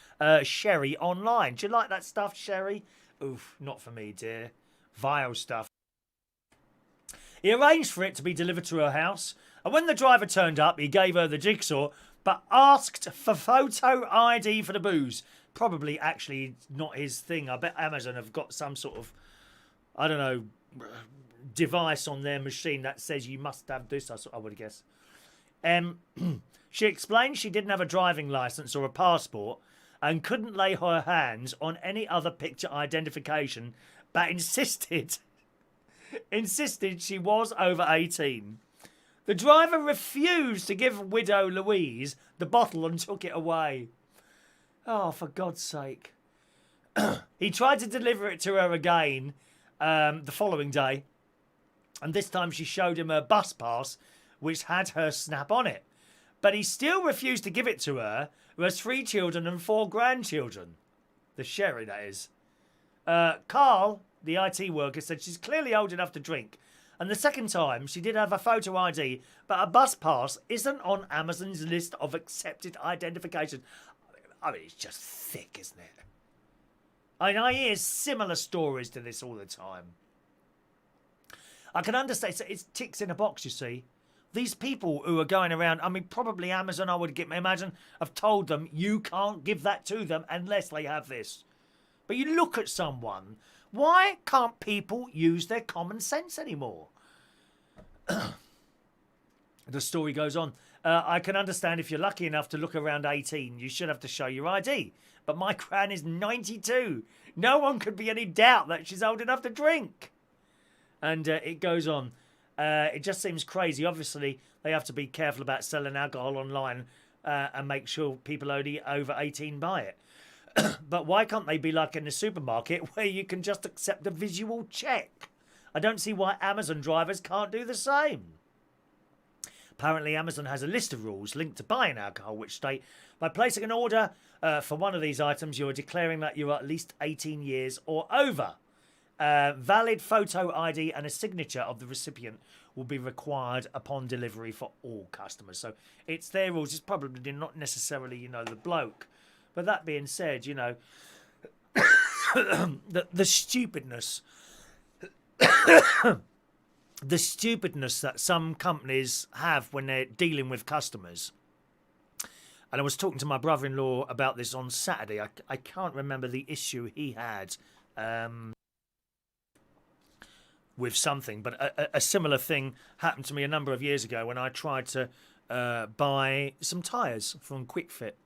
sherry online. Do you like that stuff, sherry? Oof, not for me, dear. Vile stuff. He arranged for it to be delivered to her house, and when the driver turned up, he gave her the jigsaw, but asked for photo ID for the booze. Probably actually not his thing. I bet Amazon have got some sort of, I don't know, device on their machine that says you must have this, I would guess. She explained she didn't have a driving licence or a passport and couldn't lay her hands on any other picture identification, but insisted she was over 18. The driver refused to give widow Louise the bottle and took it away. Oh, for God's sake. He tried to deliver it to her again the following day, and this time she showed him her bus pass, which had her snap on it. But he still refused to give it to her, who has 3 children and 4 grandchildren. The Sherry, that is. Carl, the IT worker, said she's clearly old enough to drink. And the second time, she did have a photo ID, but a bus pass isn't on Amazon's list of accepted identification. I mean, it's just thick, isn't it? I hear similar stories to this all the time. I can understand. It ticks in a box, you see. These people who are going around, I mean, probably Amazon, I would imagine, have told them you can't give that to them unless they have this. But you look at someone, why can't people use their common sense anymore? The story goes on. I can understand if you're lucky enough to look around 18, you should have to show your ID. But my gran is 92. No one could be any doubt that she's old enough to drink. And it goes on. It just seems crazy. Obviously, they have to be careful about selling alcohol online and make sure people only over 18 buy it. But why can't they be like in the supermarket where you can just accept a visual check? I don't see why Amazon drivers can't do the same. Apparently, Amazon has a list of rules linked to buying alcohol, which state, by placing an order for one of these items, you are declaring that you are at least 18 years or over. Valid photo ID and a signature of the recipient will be required upon delivery for all customers. So it's their rules. It's probably not necessarily, the bloke. But that being said, the stupidness... the stupidness that some companies have when they're dealing with customers. And I was talking to my brother-in-law about this on Saturday. I can't remember the issue he had with something, but a similar thing happened to me a number of years ago when I tried to buy some tyres from Quick Fit.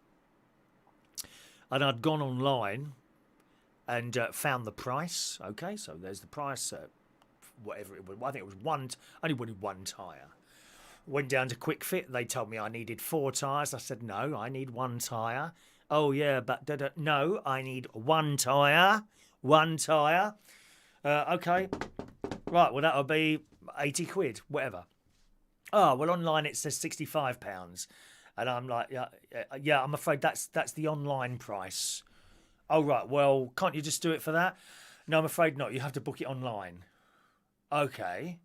And I'd gone online and found the price. Okay, so there's the price, whatever it was. I think it was only wanted 1 tyre. Went down to Quick Fit. They told me I needed 4 tyres. I said, no, I need 1 tyre. Oh, yeah, but no, I need 1 tyre. 1 tyre. Okay. Right, well, that'll be 80 quid, whatever. Oh, well, online it says £65. And I'm like, yeah, I'm afraid that's the online price. Oh, right, well, can't you just do it for that? No, I'm afraid not. You have to book it online. Okay.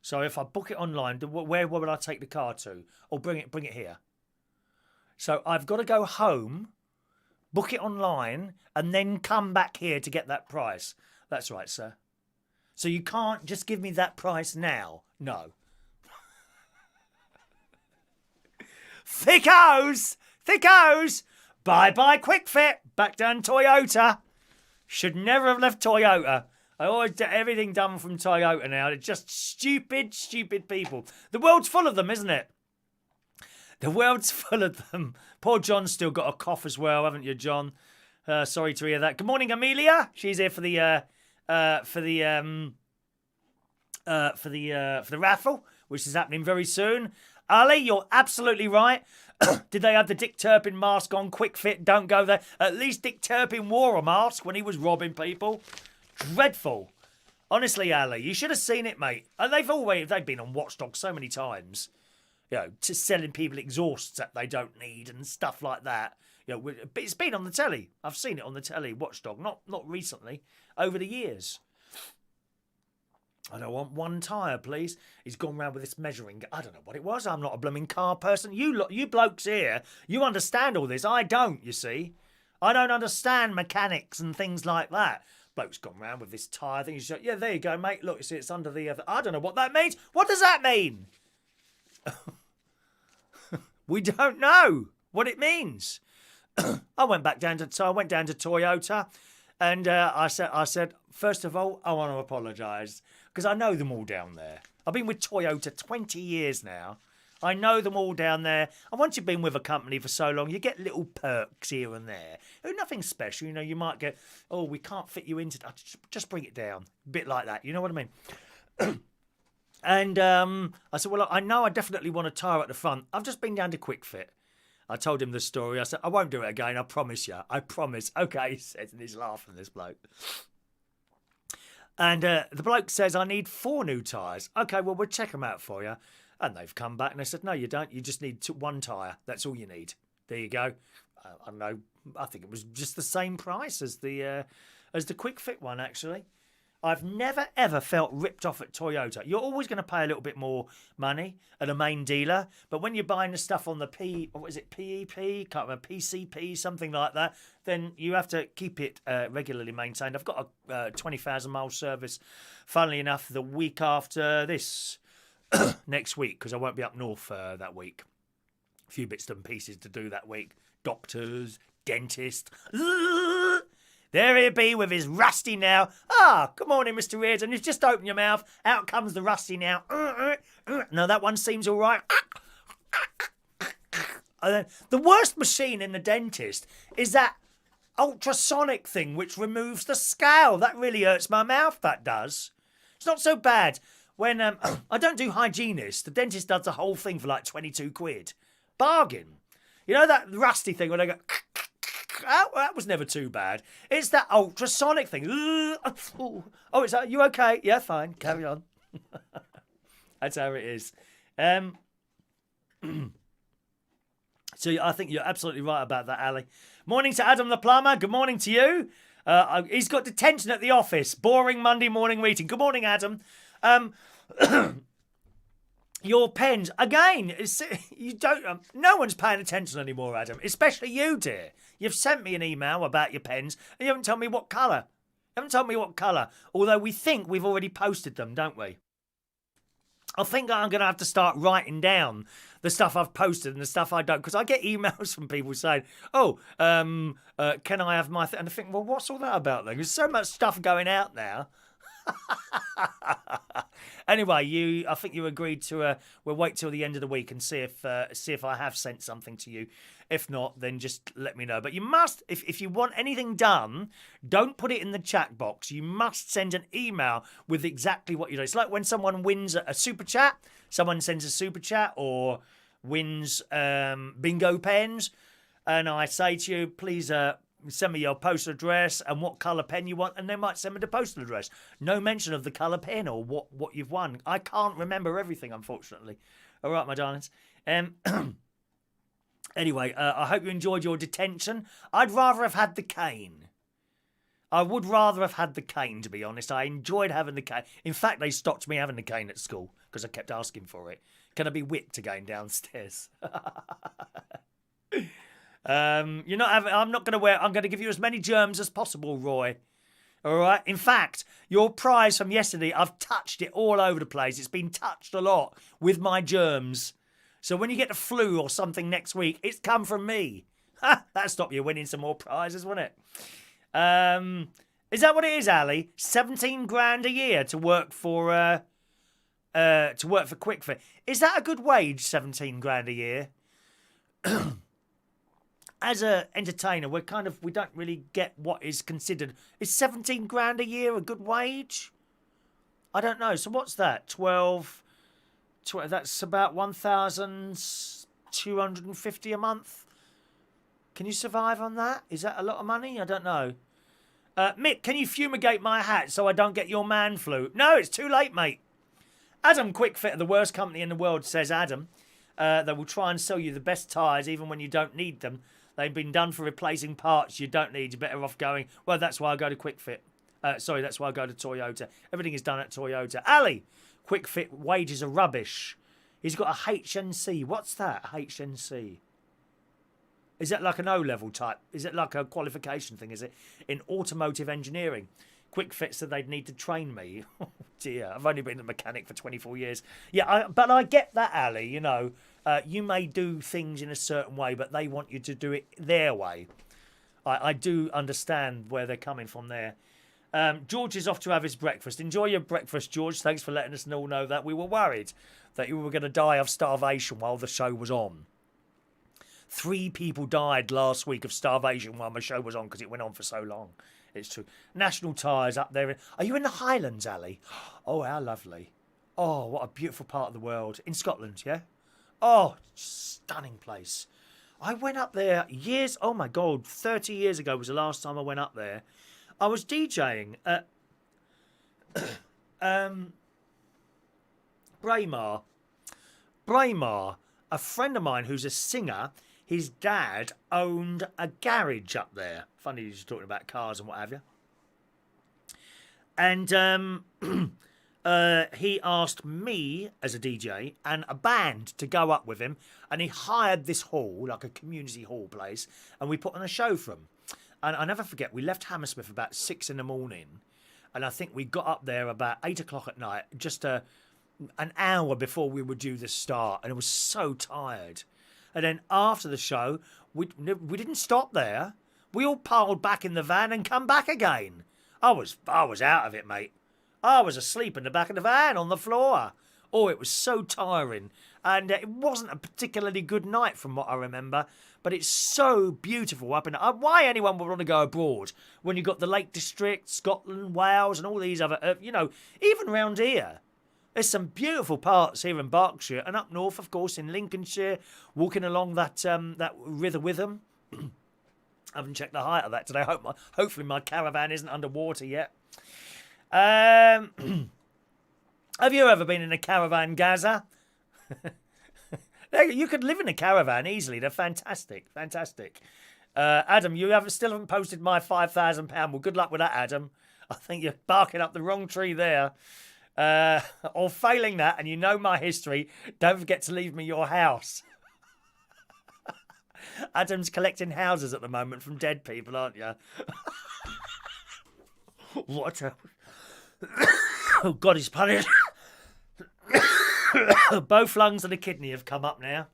So if I book it online, where will I take the car to? Or bring it here. So I've got to go home, book it online, and then come back here to get that price. That's right, sir. So you can't just give me that price now. No. Thickos! Thickos! Bye-bye Quick Fit. Back down Toyota. Should never have left Toyota. I always get everything done from Toyota now. They're just stupid, stupid people. The world's full of them, isn't it? The world's full of them. Poor John's still got a cough as well, haven't you, John? Sorry to hear that. Good morning, Amelia. She's here for the raffle, which is happening very soon. Ali, you're absolutely right. Did they have the Dick Turpin mask on? Quick Fit, don't go there. At least Dick Turpin wore a mask when he was robbing people. Dreadful. Honestly, Ali, you should have seen it, mate. And they've been on Watchdog so many times. Just selling people exhausts that they don't need and stuff like that. But it's been on the telly. I've seen it on the telly, Watchdog. Not recently, over the years. I don't want 1 tyre, please. He's gone round with this measuring. I don't know what it was. I'm not a blooming car person. You blokes here, you understand all this. I don't, you see. I don't understand mechanics and things like that. Bloke's gone round with this tyre thing. He's like, yeah, there you go, mate. Look, you see, it's under the... I don't know what that means. What does that mean? We don't know what it means. I went down to Toyota, and I said, first of all, I want to apologise because I know them all down there. I've been with Toyota 20 years now. I know them all down there. And once you've been with a company for so long, you get little perks here and there. Nothing special. You might get, oh, we can't fit you into that. Just bring it down. A bit like that. You know what I mean? And I said, well, I know I definitely want a tyre at the front. I've just been down to Quick Fit. I told him the story. I said, I won't do it again. I promise you. I promise. Okay, he says, and he's laughing, this bloke. And the bloke says, I need 4 new tyres. Okay, well, we'll check them out for you. And they've come back and they said, no, you don't. You just need one tyre. That's all you need. There you go. I don't know. I think it was just the same price as the quick fit one, actually. I've never, ever felt ripped off at Toyota. You're always going to pay a little bit more money at a main dealer. But when you're buying the stuff on the PEP? Can't remember, PCP, something like that, then you have to keep it regularly maintained. I've got a 20,000 mile service, funnily enough, the week after this, next week, because I won't be up north that week. A few bits and pieces to do that week. Doctors, dentist. There he be with his rusty now. Good morning, Mr. Reardon. You've just opened your mouth. Out comes the rusty now. No, that one seems all right. The worst machine in the dentist is that ultrasonic thing which removes the scale. That really hurts my mouth, that does. It's not so bad. When I don't do hygienist, the dentist does the whole thing for like 22 quid. Bargain. You know that rusty thing where they go... that was never too bad. It's that ultrasonic thing. Oh, is that you okay? Yeah, fine. Carry on. That's how it is. So I think you're absolutely right about that, Ali. Morning to Adam the plumber. Good morning to you. He's got detention at the office. Boring Monday morning meeting. Good morning, Adam. Your pens again. You don't. No one's paying attention anymore, Adam. Especially you, dear. You've sent me an email about your pens, and you haven't told me what colour. Although we think we've already posted them, don't we? I think I'm going to have to start writing down the stuff I've posted and the stuff I don't, because I get emails from people saying, can I have my... And I think, well, what's all that about then? There's so much stuff going out now. Anyway, I think you agreed to. We'll wait till the end of the week and see if I have sent something to you. If not, then just let me know. But you must, if you want anything done, don't put it in the chat box. You must send an email with exactly what you do. It's like when someone wins a super chat. Someone sends a super chat or wins bingo pens, and I say to you, please. Send me your postal address and what colour pen you want, and they might send me the postal address. No mention of the colour pen or what you've won. I can't remember everything, unfortunately. All right, my darlings. Anyway, I hope you enjoyed your detention. I'd rather have had the cane. I would rather have had the cane, to be honest. I enjoyed having the cane. In fact, they stopped me having the cane at school because I kept asking for it. Can I be whipped again downstairs? You're not having. I'm not going to wear. I'm going to give you as many germs as possible, Roy. All right. In fact, your prize from yesterday, I've touched it all over the place. It's been touched a lot with my germs. So when you get the flu or something next week, it's come from me. That'll stop you winning some more prizes, won't it? Is that what it is, Ali? 17 grand a year to work for Quick Fit. Is that a good wage? 17 grand a year. As an entertainer, we don't really get what is considered. Is 17 grand a year a good wage? I don't know. So what's that? 12 that's about 1,250 a month. Can you survive on that? Is that a lot of money? I don't know. Mick, can you fumigate my hat so I don't get your man flu? No, it's too late, mate. Adam Quickfit, the worst company in the world, says Adam. They will try and sell you the best tyres even when you don't need them. They've been done for replacing parts you don't need. You're better off going, well, that's why I go to Quickfit. That's why I go to Toyota. Everything is done at Toyota. Ali, Quickfit wages are rubbish. He's got a HNC. What's that, HNC? Is that like an O-level type? Is it like a qualification thing, is it? In automotive engineering. Quickfit said they'd need to train me. Oh, dear. I've only been a mechanic for 24 years. Yeah, but I get that, Ali, you know. You may do things in a certain way, but they want you to do it their way. I do understand where they're coming from there. George is off to have his breakfast. Enjoy your breakfast, George. Thanks for letting us all know that. We were worried that you were going to die of starvation while the show was on. 3 people died last week of starvation while my show was on because it went on for so long. It's true. National Tyres up there. Are you in the Highlands, Ali? Oh, how lovely. Oh, what a beautiful part of the world. In Scotland, yeah? Oh, stunning place. I went up there years... Oh, my God. 30 years ago was the last time I went up there. I was DJing at Braemar Braemar, a friend of mine who's a singer, his dad owned a garage up there. Funny you're talking about cars and what have you. And he asked me as a DJ and a band to go up with him, and he hired this hall, like a community hall place, and we put on a show for him. And I never forget, we left Hammersmith about 6 in the morning, and I think we got up there about 8 o'clock at night, just an hour before we were due to start, and I was so tired. And then after the show, we didn't stop there. We all piled back in the van and come back again. I was out of it, mate. I was asleep in the back of the van on the floor. Oh, it was so tiring. And it wasn't a particularly good night from what I remember. But it's so beautiful up in... why anyone would want to go abroad when you've got the Lake District, Scotland, Wales and all these other... even round here. There's some beautiful parts here in Berkshire. And up north, of course, in Lincolnshire, walking along that River Witham. I haven't checked the height of that today. Hopefully my caravan isn't underwater yet. Have you ever been in a caravan, Gaza? You could live in a caravan easily. They're fantastic. Fantastic. Adam, still haven't posted my £5,000. Well, good luck with that, Adam. I think you're barking up the wrong tree there. Or failing that, and you know my history, don't forget to leave me your house. Adam's collecting houses at the moment from dead people, aren't you? What a... Oh, God, he's punished. Both lungs and a kidney have come up now.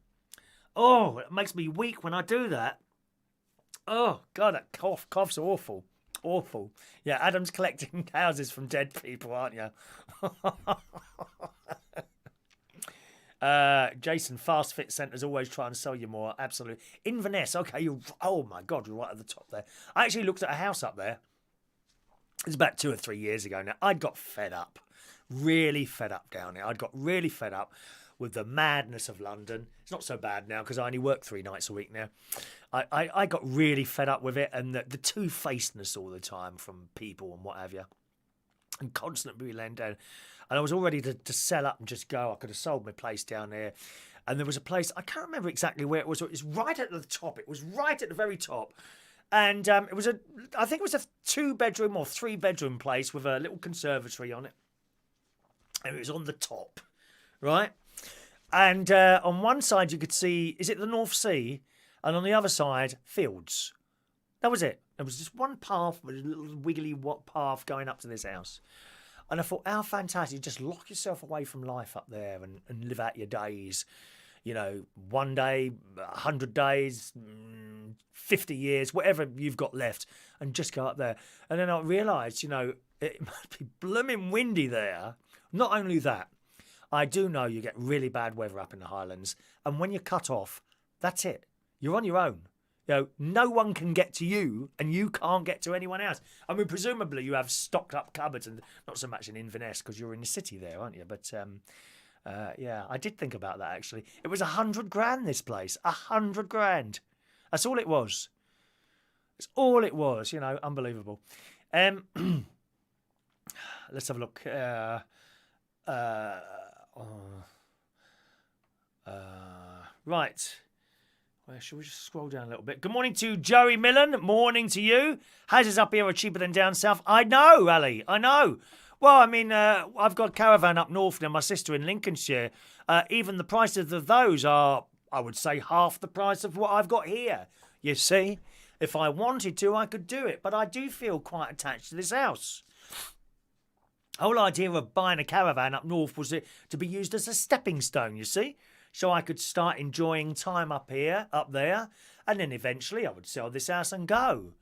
Oh, it makes me weak when I do that. Oh, God, that cough's awful. Awful. Yeah, Adam's collecting houses from dead people, aren't you? Jason, Fast Fit Centre's always trying to sell you more. Absolutely. Inverness, okay. Oh, my God, you're right at the top there. I actually looked at a house up there. It was about 2 or 3 years ago now. I'd got fed up. Really fed up down there. I'd got really fed up with the madness of London. It's not so bad now because I only work 3 nights a week now. I got really fed up with it, and the two-facedness all the time from people and what have you. And constantly letting down. And I was all ready to sell up and just go. I could have sold my place down there. And there was a place, I can't remember exactly where it was. It was right at the top. It was right at the very top. And I think it was a 2-bedroom or 3-bedroom place with a little conservatory on it. And it was on the top, right? And on one side you could see, is it the North Sea? And on the other side, fields. That was it. There was just one path, a little wiggly path going up to this house. And I thought, how fantastic. Just lock yourself away from life up there and live out your days. 1 day, 100 days, 50 years, whatever you've got left, and just go up there. And then I realised, it must be blooming windy there. Not only that, I do know you get really bad weather up in the Highlands, and when you're cut off, that's it. You're on your own. No one can get to you, and you can't get to anyone else. I mean, presumably you have stocked up cupboards, and not so much in Inverness because you're in the city there, aren't you? But yeah, I did think about that actually. It was $100,000 this place, $100,000. That's all it was. It's all it was. Unbelievable. Let's have a look. Right. Well, shall we just scroll down a little bit? Good morning to Joey Millen. Morning to you. Houses up here are cheaper than down south. I know, Ali. I know. Well, I mean, I've got a caravan up north now, my sister in Lincolnshire. Even the prices of those are, I would say, half the price of what I've got here. You see, if I wanted to, I could do it. But I do feel quite attached to this house. The whole idea of buying a caravan up north was to be used as a stepping stone, you see. So I could start enjoying time up there, and then eventually I would sell this house and go.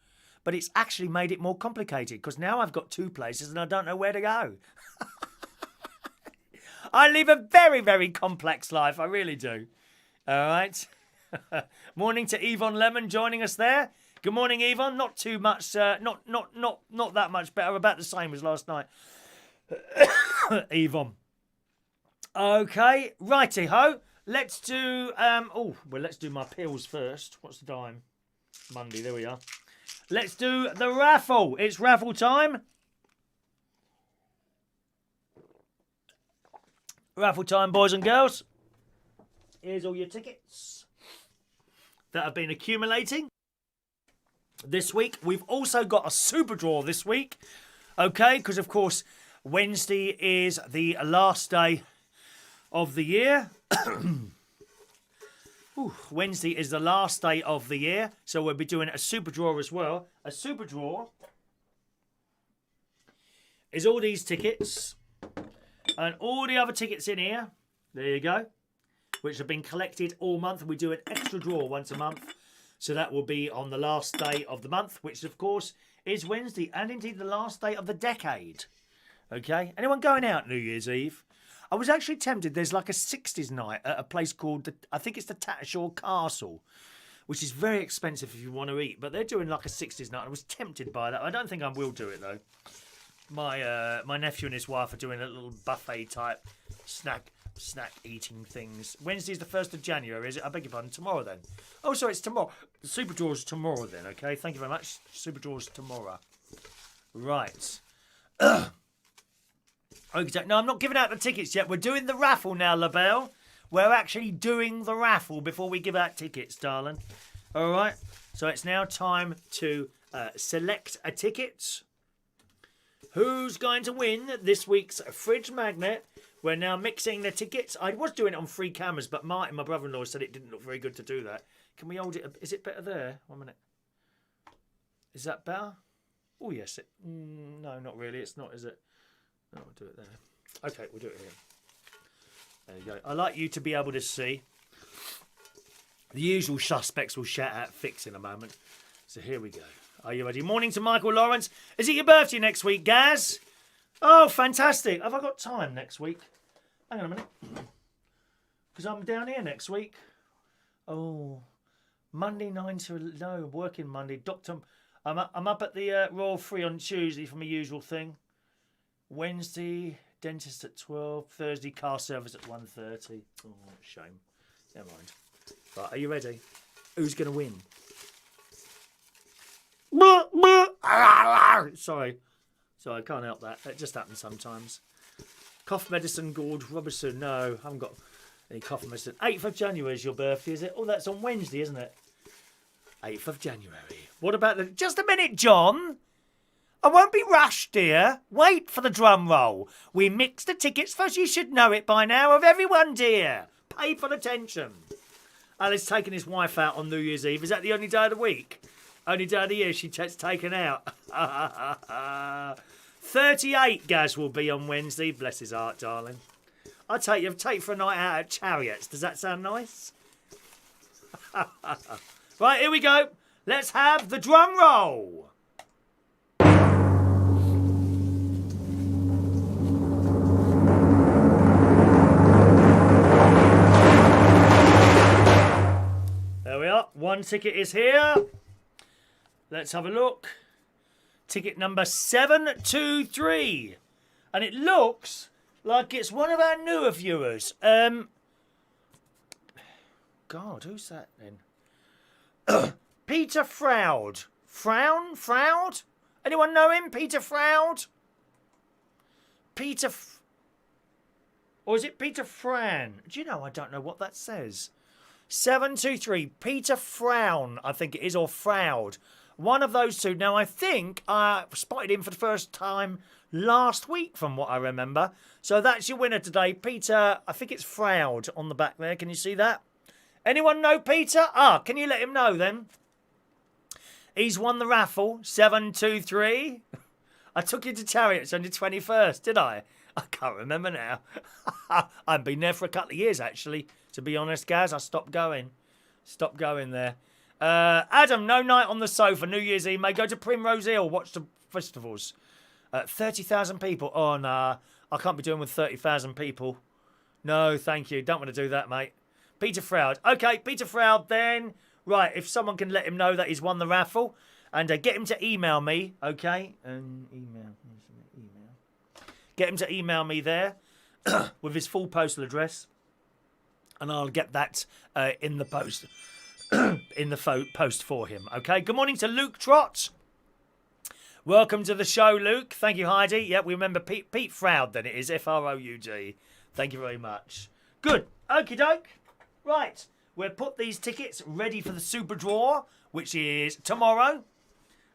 But it's actually made it more complicated because now I've got 2 places and I don't know where to go. I live a very, very complex life. I really do. All right. Morning to Yvonne Lemon joining us there. Good morning, Yvonne. Not too much. Not that much better. About the same as last night. Yvonne. Okay. Righty ho. Let's do. Let's do my pills first. What's the time? Monday. There we are. Let's do the raffle. It's raffle time. Raffle time, boys and girls. Here's all your tickets that have been accumulating this week. We've also got a super draw this week, okay, because of course Wednesday is the last day of the year. Ooh, Wednesday is the last day of the year, so we'll be doing a super draw as well. A super draw is all these tickets and all the other tickets in here. There you go, which have been collected all month. We do an extra draw once a month, so that will be on the last day of the month, which of course is Wednesday, and indeed the last day of the decade. Okay, anyone going out New Year's Eve? I was actually tempted. There's like a 60s night at a place called, I think it's the TALKSHOW Castle, which is very expensive if you want to eat. But they're doing like a 60s night. I was tempted by that. I don't think I will do it though. My nephew and his wife are doing a little buffet type snack eating things. Wednesday's the 1st of January, is it? I beg your pardon. Tomorrow then. Oh, sorry, it's tomorrow. The Super Draw's tomorrow then. Okay, thank you very much. Super Draw's tomorrow. Right. Okay, no, I'm not giving out the tickets yet. We're doing the raffle now, LaBelle. We're actually doing the raffle before we give out tickets, darling. All right. So it's now time to select a ticket. Who's going to win this week's fridge magnet? We're now mixing the tickets. I was doing it on 3 cameras, but Martin, my brother-in-law, said it didn't look very good to do that. Can we hold it? Is it better there? 1 minute. Is that better? Oh, yes. No, not really. It's not, is it? No, we'll do it there. Okay, we'll do it here. There you go. I like you to be able to see. The usual suspects will shout out fix in a moment. So here we go. Are you ready? Morning to Michael Lawrence. Is it your birthday next week, Gaz? Oh, fantastic. Have I got time next week? Hang on a minute. Because I'm down here next week. Oh, Monday 9 to... No, working Monday. I'm up at the Royal Free on Tuesday for my usual thing. Wednesday, dentist at 12. Thursday, car service at 1:30. Oh, shame. Never mind. Right, are you ready? Who's going to win? Sorry, I can't help that. It just happens sometimes. Cough medicine, Gord Robertson. No, I haven't got any cough medicine. 8th of January is your birthday, is it? Oh, that's on Wednesday, isn't it? 8th of January. What about the... Just a minute, John. I won't be rushed, dear. Wait for the drum roll. We mix the tickets first. You should know it by now of everyone, dear. Pay full attention. Ali's taking his wife out on New Year's Eve. Is that the only day of the week? Only day of the year she gets taken out. 38 Gaz will be on Wednesday. Bless his heart, darling. I'll take you for a night out at Chariots. Does that sound nice? Right, here we go. Let's have the drum roll. There we are. One ticket is here. Let's have a look. Ticket number 723. And it looks like it's one of our newer viewers. God, who's that then? Peter Froud. Froud? Anyone know him? Peter Froud? Or is it Peter Fran? Do you know, I don't know what that says. 723. Peter Frown, I think it is, or Froud. One of those two. Now, I think I spotted him for the first time last week, from what I remember. So that's your winner today. Peter, I think it's Froud on the back there. Can you see that? Anyone know Peter? Can you let him know then? He's won the raffle. 723. I took you to Chariots on the 21st, did I? I can't remember now. I've been there for a couple of years, actually. To be honest, Gaz, I stopped going. Stopped going there. Adam, no night on the sofa. New Year's Eve, may go to Primrose Hill. Watch the festivals. 30,000 people. Oh, nah. I can't be doing with 30,000 people. No, thank you. Don't want to do that, mate. Peter Froud. Okay, Peter Froud then. Right, if someone can let him know that he's won the raffle. And get him to email me, okay? Email. Get him to email me there with his full postal address. And I'll get that in the post. In the post for him, okay? Good morning to Luke Trott. Welcome to the show, Luke. Thank you, Heidi. Yep, we remember Pete Froud, then it is. F-R-O-U-D. Thank you very much. Good. Okie doke. Right, we'll put these tickets ready for the super draw, which is tomorrow.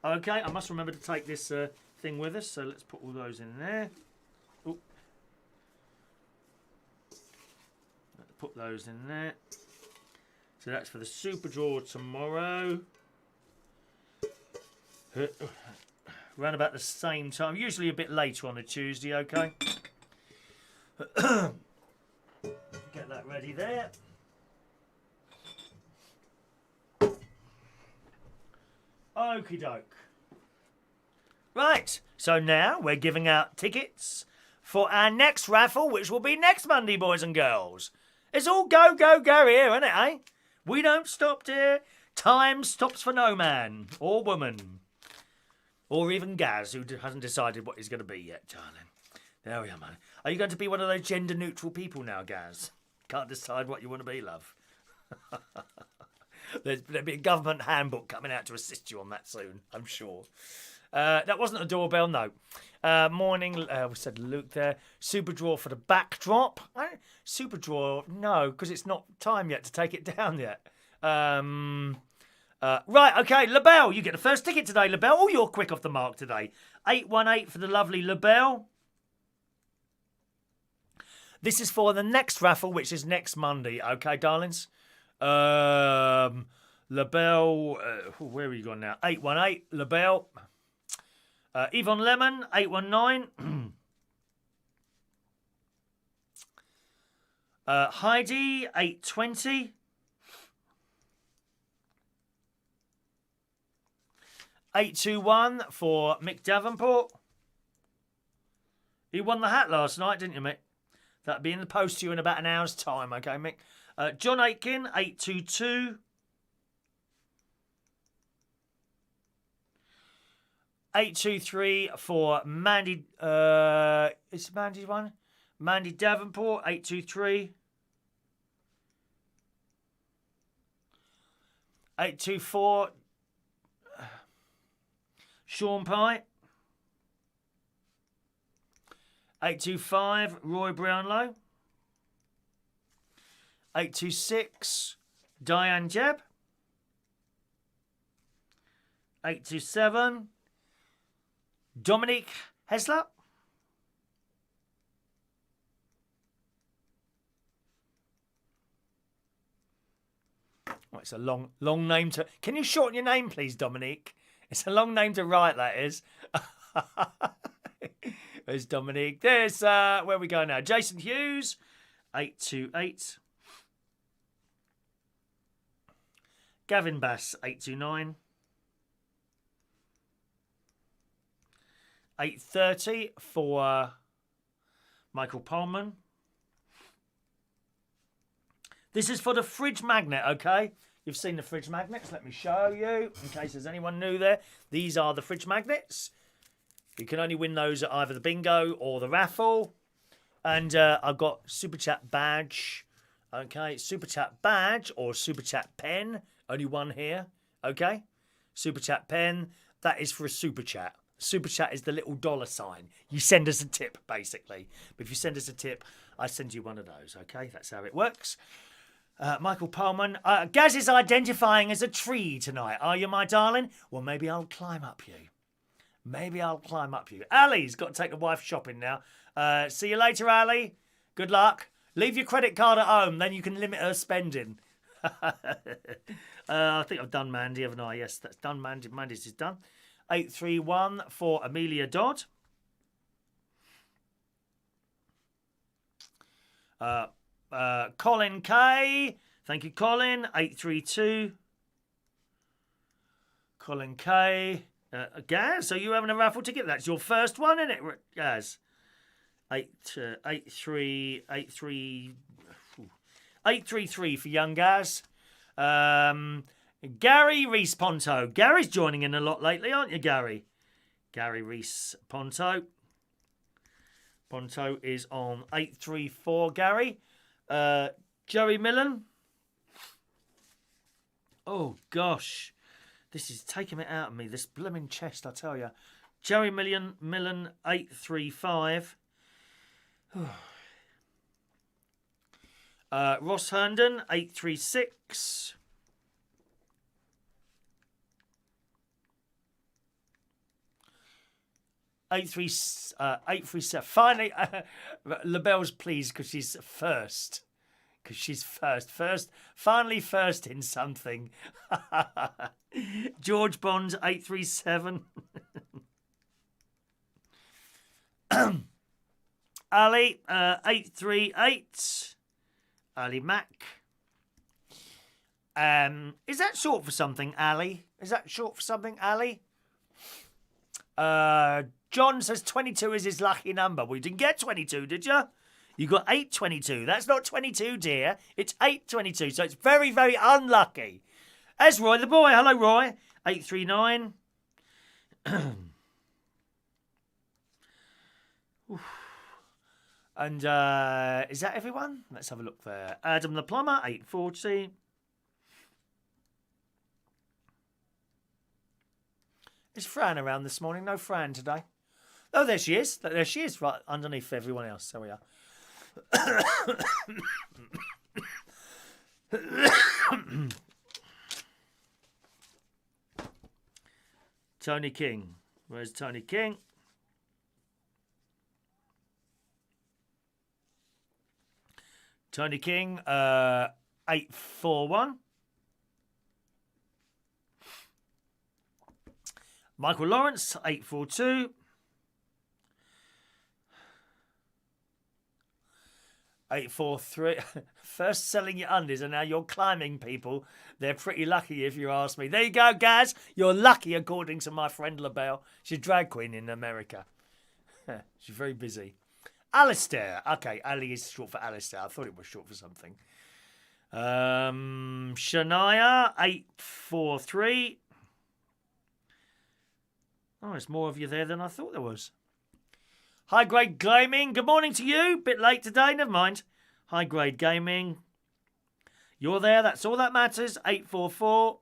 Okay, I must remember to take this thing with us, so let's put all those in there. Ooh. Let's put those in there. So that's for the super draw tomorrow. Around about the same time, usually a bit later on a Tuesday, okay? Get that ready there. Okie doke. Right, so now we're giving out tickets for our next raffle, which will be next Monday, boys and girls. It's all go, go, go here, isn't it, eh? We don't stop here. Time stops for no man or woman. Or even Gaz, who hasn't decided what he's going to be yet, darling. There we are, man. Are you going to be one of those gender-neutral people now, Gaz? Can't decide what you want to be, love. There'll be a government handbook coming out to assist you on that soon, I'm sure. That wasn't a doorbell, no. Morning, we said Luke there. Super draw for the backdrop. Super draw, no, because it's not time yet to take it down yet. Right, okay, LaBelle, you get the first ticket today, LaBelle. Oh, you're quick off the mark today. 818 for the lovely LaBelle. This is for the next raffle, which is next Monday, okay, darlings? LaBelle, where are you gone now? 818, LaBelle. Yvonne Lemon, 819. Heidi, 820. 821 for Mick Davenport. He won the hat last night, didn't you, Mick? That'll be in the post to you in about an hour's time, okay, Mick? John Aitken, 822. 823 for Mandy. Is Mandy one? Mandy Davenport, 823. 824. Sean Pye. 825, Roy Brownlow. 826, Diane Jebb. 827, Dominique Hesler. Oh, it's a long name to... Can you shorten your name, please, Dominique? It's a long name to write, that is. There's Dominique. There's, where we go now? Jason Hughes, 828. Gavin Bass, 829. 830 for Michael Pullman. This is for the fridge magnet, okay? You've seen the fridge magnets. Let me show you, in case there's anyone new there. These are the fridge magnets. You can only win those at either the bingo or the raffle. And I've got Super Chat badge. Okay, Super Chat badge or Super Chat pen. Only one here, okay? Super Chat pen, that is for a Super Chat. Super Chat is the little dollar sign. You send us a tip, basically. But if you send us a tip, I send you one of those, okay? That's how it works. Michael Pullman. Gaz is identifying as a tree tonight. Are you, my darling? Well, maybe I'll climb up you. Maybe I'll climb up you. Ali's got to take the wife shopping now. See you later, Ali. Good luck. Leave your credit card at home, then you can limit her spending. I think I've done Mandy, haven't I? Yes, that's done. Mandy's is done. 831 for Amelia Dodd. Colin K. Thank you, Colin. 832. Colin K. Gaz, so you having a raffle ticket? That's your first one, isn't it, Gaz? 833 for young Gaz. Gary Reese Ponto. Gary's joining in a lot lately, aren't you, Gary? Gary Reese Ponto. Ponto is on 834, Gary. Jerry Millen. Oh, gosh. This is taking it out of me, this blooming chest, I tell you. Jerry Millen, 835. Ross Herndon, 836. Eight three seven. Finally, LaBelle's pleased because she's first. Because she's first. Finally, first in something. George Bonds, 837. Ali, 838. Ali Mac. Is that short for something, Ali? Is that short for something, Ali? John says 22 is his lucky number. Well, you didn't get 22, did you? You got 822. That's not 22, dear. It's 822, so it's very, very unlucky. As Roy the boy. Hello, Roy. 839. And is that everyone? Let's have a look there. Adam the plumber, 840. Is Fran around this morning? No Fran today. Oh, there she is. There she is, right underneath everyone else. There we are. Tony King. Where's Tony King? Tony King, 841. Michael Lawrence, 842. 843. First selling your undies and now you're climbing people. They're pretty lucky if you ask me. There you go, Gaz. You're lucky according to my friend LaBelle. She's a drag queen in America. She's very busy. Alistair. Okay, Ali is short for Alistair. I thought it was short for something. Shania, 843. Oh, there's more of you there than I thought there was. High Grade Gaming, good morning to you. Bit late today, never mind. High Grade Gaming. You're there, that's all that matters. 844.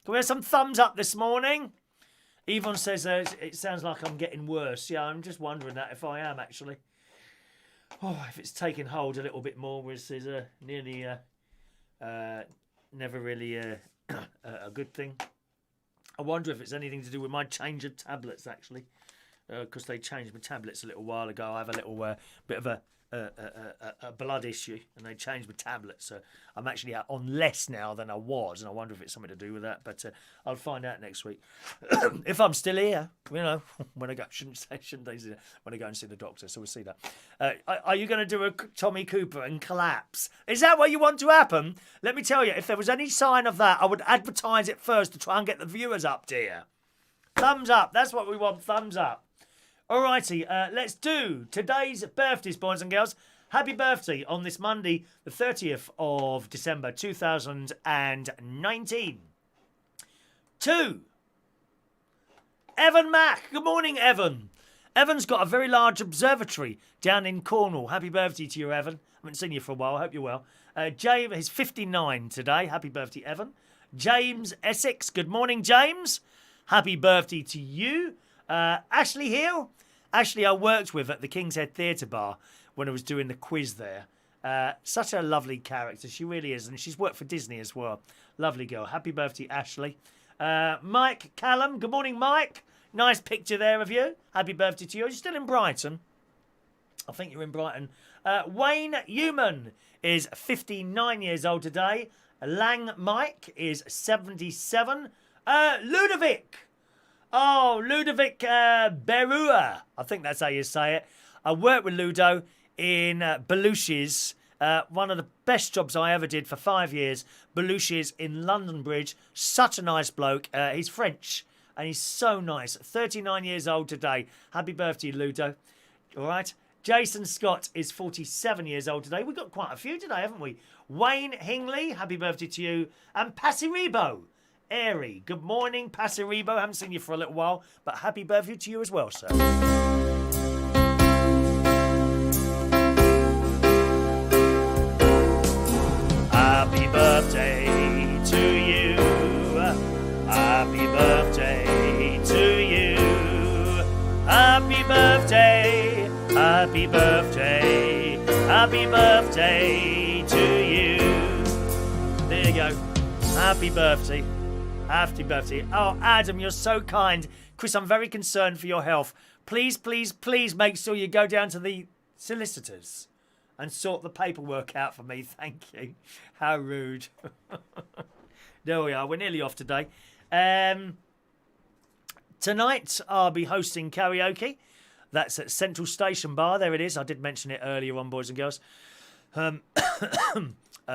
Can we have some thumbs up this morning? Yvonne says it sounds like I'm getting worse. Yeah, I'm just wondering that if I am, actually. Oh, if it's taking hold a little bit more, which is nearly never really a good thing. I wonder if it's anything to do with my change of tablets, actually. Because they changed my tablets a little while ago. I have a little bit of a blood issue, and they changed my tablets. So I'm actually on less now than I was, and I wonder if it's something to do with that. But I'll find out next week. If I'm still here, you know, when I go, shouldn't they say when I go and see the doctor? So we'll see that. Are you going to do a Tommy Cooper and collapse? Is that what you want to happen? Let me tell you, if there was any sign of that, I would advertise it first to try and get the viewers up, dear. Thumbs up. That's what we want. Thumbs up. Alrighty, let's do today's birthdays, boys and girls. Happy birthday on this Monday, the 30th of December, 2019. To Evan Mack. Good morning, Evan. Evan's got a very large observatory down in Cornwall. Happy birthday to you, Evan. I haven't seen you for a while. I hope you're well. James is 59 today. Happy birthday, Evan. James Essex. Good morning, James. Happy birthday to you. Ashlie Hill. Ashlie I worked with at the King's Head Theatre Bar when I was doing the quiz there. Such a lovely character. She really is. And she's worked for Disney as well. Lovely girl. Happy birthday, Ashlie. Mike Callum. Good morning, Mike. Nice picture there of you. Happy birthday to you. You're still in Brighton. I think you're in Brighton. Wayne Human is 59 years old today. Lang Mike is 77. Ludovic. Oh, Ludovic Berua. I think that's how you say it. I worked with Ludo in Belushi's. One of the best jobs I ever did for 5 years. Belushi's in London Bridge. Such a nice bloke. He's French and he's so nice. 39 years old today. Happy birthday, Ludo. All right. Jason Scott is 47 years old today. We've got quite a few today, haven't we? Wayne Hingley, happy birthday to you. And Pasariboe. Airy. Good morning, Pasariboe. Haven't seen you for a little while, but happy birthday to you as well, sir. Happy birthday to you. Happy birthday to you. Happy birthday. Happy birthday. Happy birthday to you. There you go. Happy birthday. Happy birthday. Oh, Adam, you're so kind. Chris, I'm very concerned for your health. Please, please, please make sure you go down to the solicitors and sort the paperwork out for me. Thank you. How rude. There we are. We're nearly off today. Tonight, I'll be hosting karaoke. That's at Central Station Bar. There it is. I did mention it earlier on, boys and girls.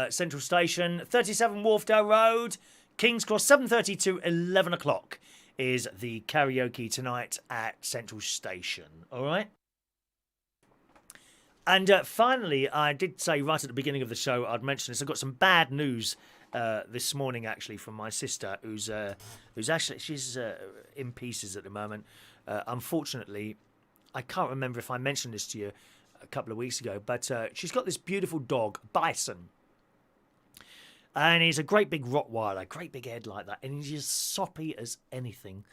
Central Station, 37 Wharfdale Road, King's Cross, 7:30 to 11 o'clock is the karaoke tonight at Central Station. All right? And finally, I did say right at the beginning of the show, I'd mention this. I've got some bad news this morning, actually, from my sister, who's actually, she's in pieces at the moment. Unfortunately, I can't remember if I mentioned this to you a couple of weeks ago, but she's got this beautiful dog, Byson. And he's a great big Rottweiler, great big head like that, and he's as soppy as anything.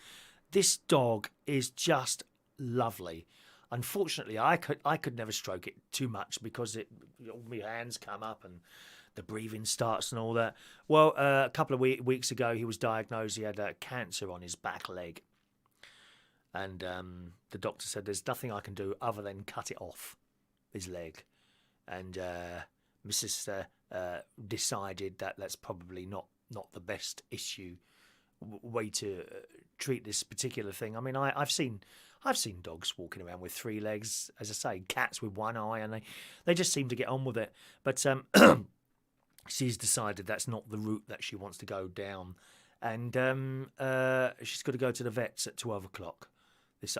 This dog is just lovely. Unfortunately, I could never stroke it too much because all my hands come up and the breathing starts and all that. Well, a couple of weeks ago, he was diagnosed. He had cancer on his back leg. And the doctor said, there's nothing I can do other than cut it off, his leg. And my sister decided that that's probably not the best way to treat this particular thing. I mean, I've seen dogs walking around with 3 legs, as I say, cats with 1 eye, and they just seem to get on with it. But she's decided that's not the route that she wants to go down. And she's got to go to the vets at 12 o'clock.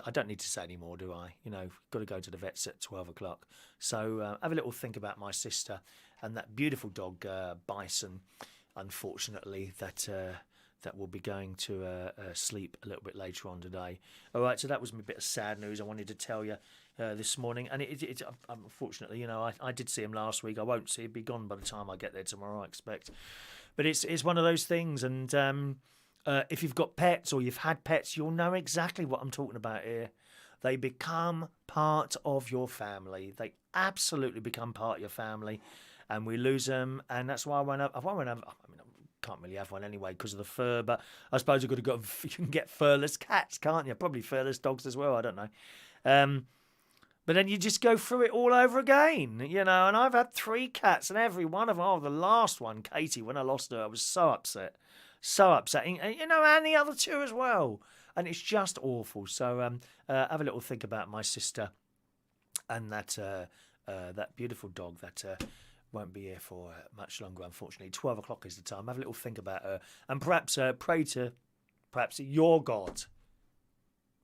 I don't need to say any more, do I? Got to go to the vets at 12 o'clock. So have a little think about my sister and that beautiful dog, Byson, unfortunately, that will be going to sleep a little bit later on today. All right, so that was a bit of sad news I wanted to tell you this morning. And it unfortunately, I did see him last week. I won't see him. Be gone by the time I get there tomorrow, I expect. But it's one of those things, and if you've got pets or you've had pets, you'll know exactly what I'm talking about here. They become part of your family. They absolutely become part of your family, and we lose them. And that's why I won't have. I can't really have one anyway because of the fur. But I suppose you can get furless cats, can't you? Probably furless dogs as well. I don't know. But then you just go through it all over again, And I've had 3 cats, and every one of them. Oh, the last one, Katie, when I lost her, I was so upset. So upsetting, and the other 2 as well, and it's just awful. So have a little think about my sister and that beautiful dog that won't be here for much longer, unfortunately. 12 o'clock is the time. Have a little think about her, and perhaps pray to your God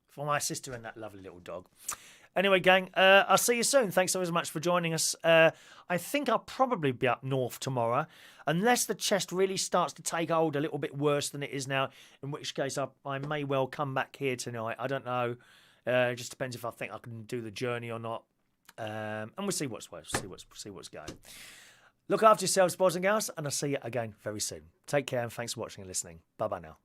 for my sister and that lovely little dog. Anyway, gang, I'll see you soon. Thanks so much for joining us. I think I'll probably be up north tomorrow, unless the chest really starts to take hold a little bit worse than it is now, in which case I may well come back here tonight. I don't know. It just depends if I think I can do the journey or not. And we'll see what's going. Look after yourselves, boys and girls, and I'll see you again very soon. Take care, and thanks for watching and listening. Bye-bye now.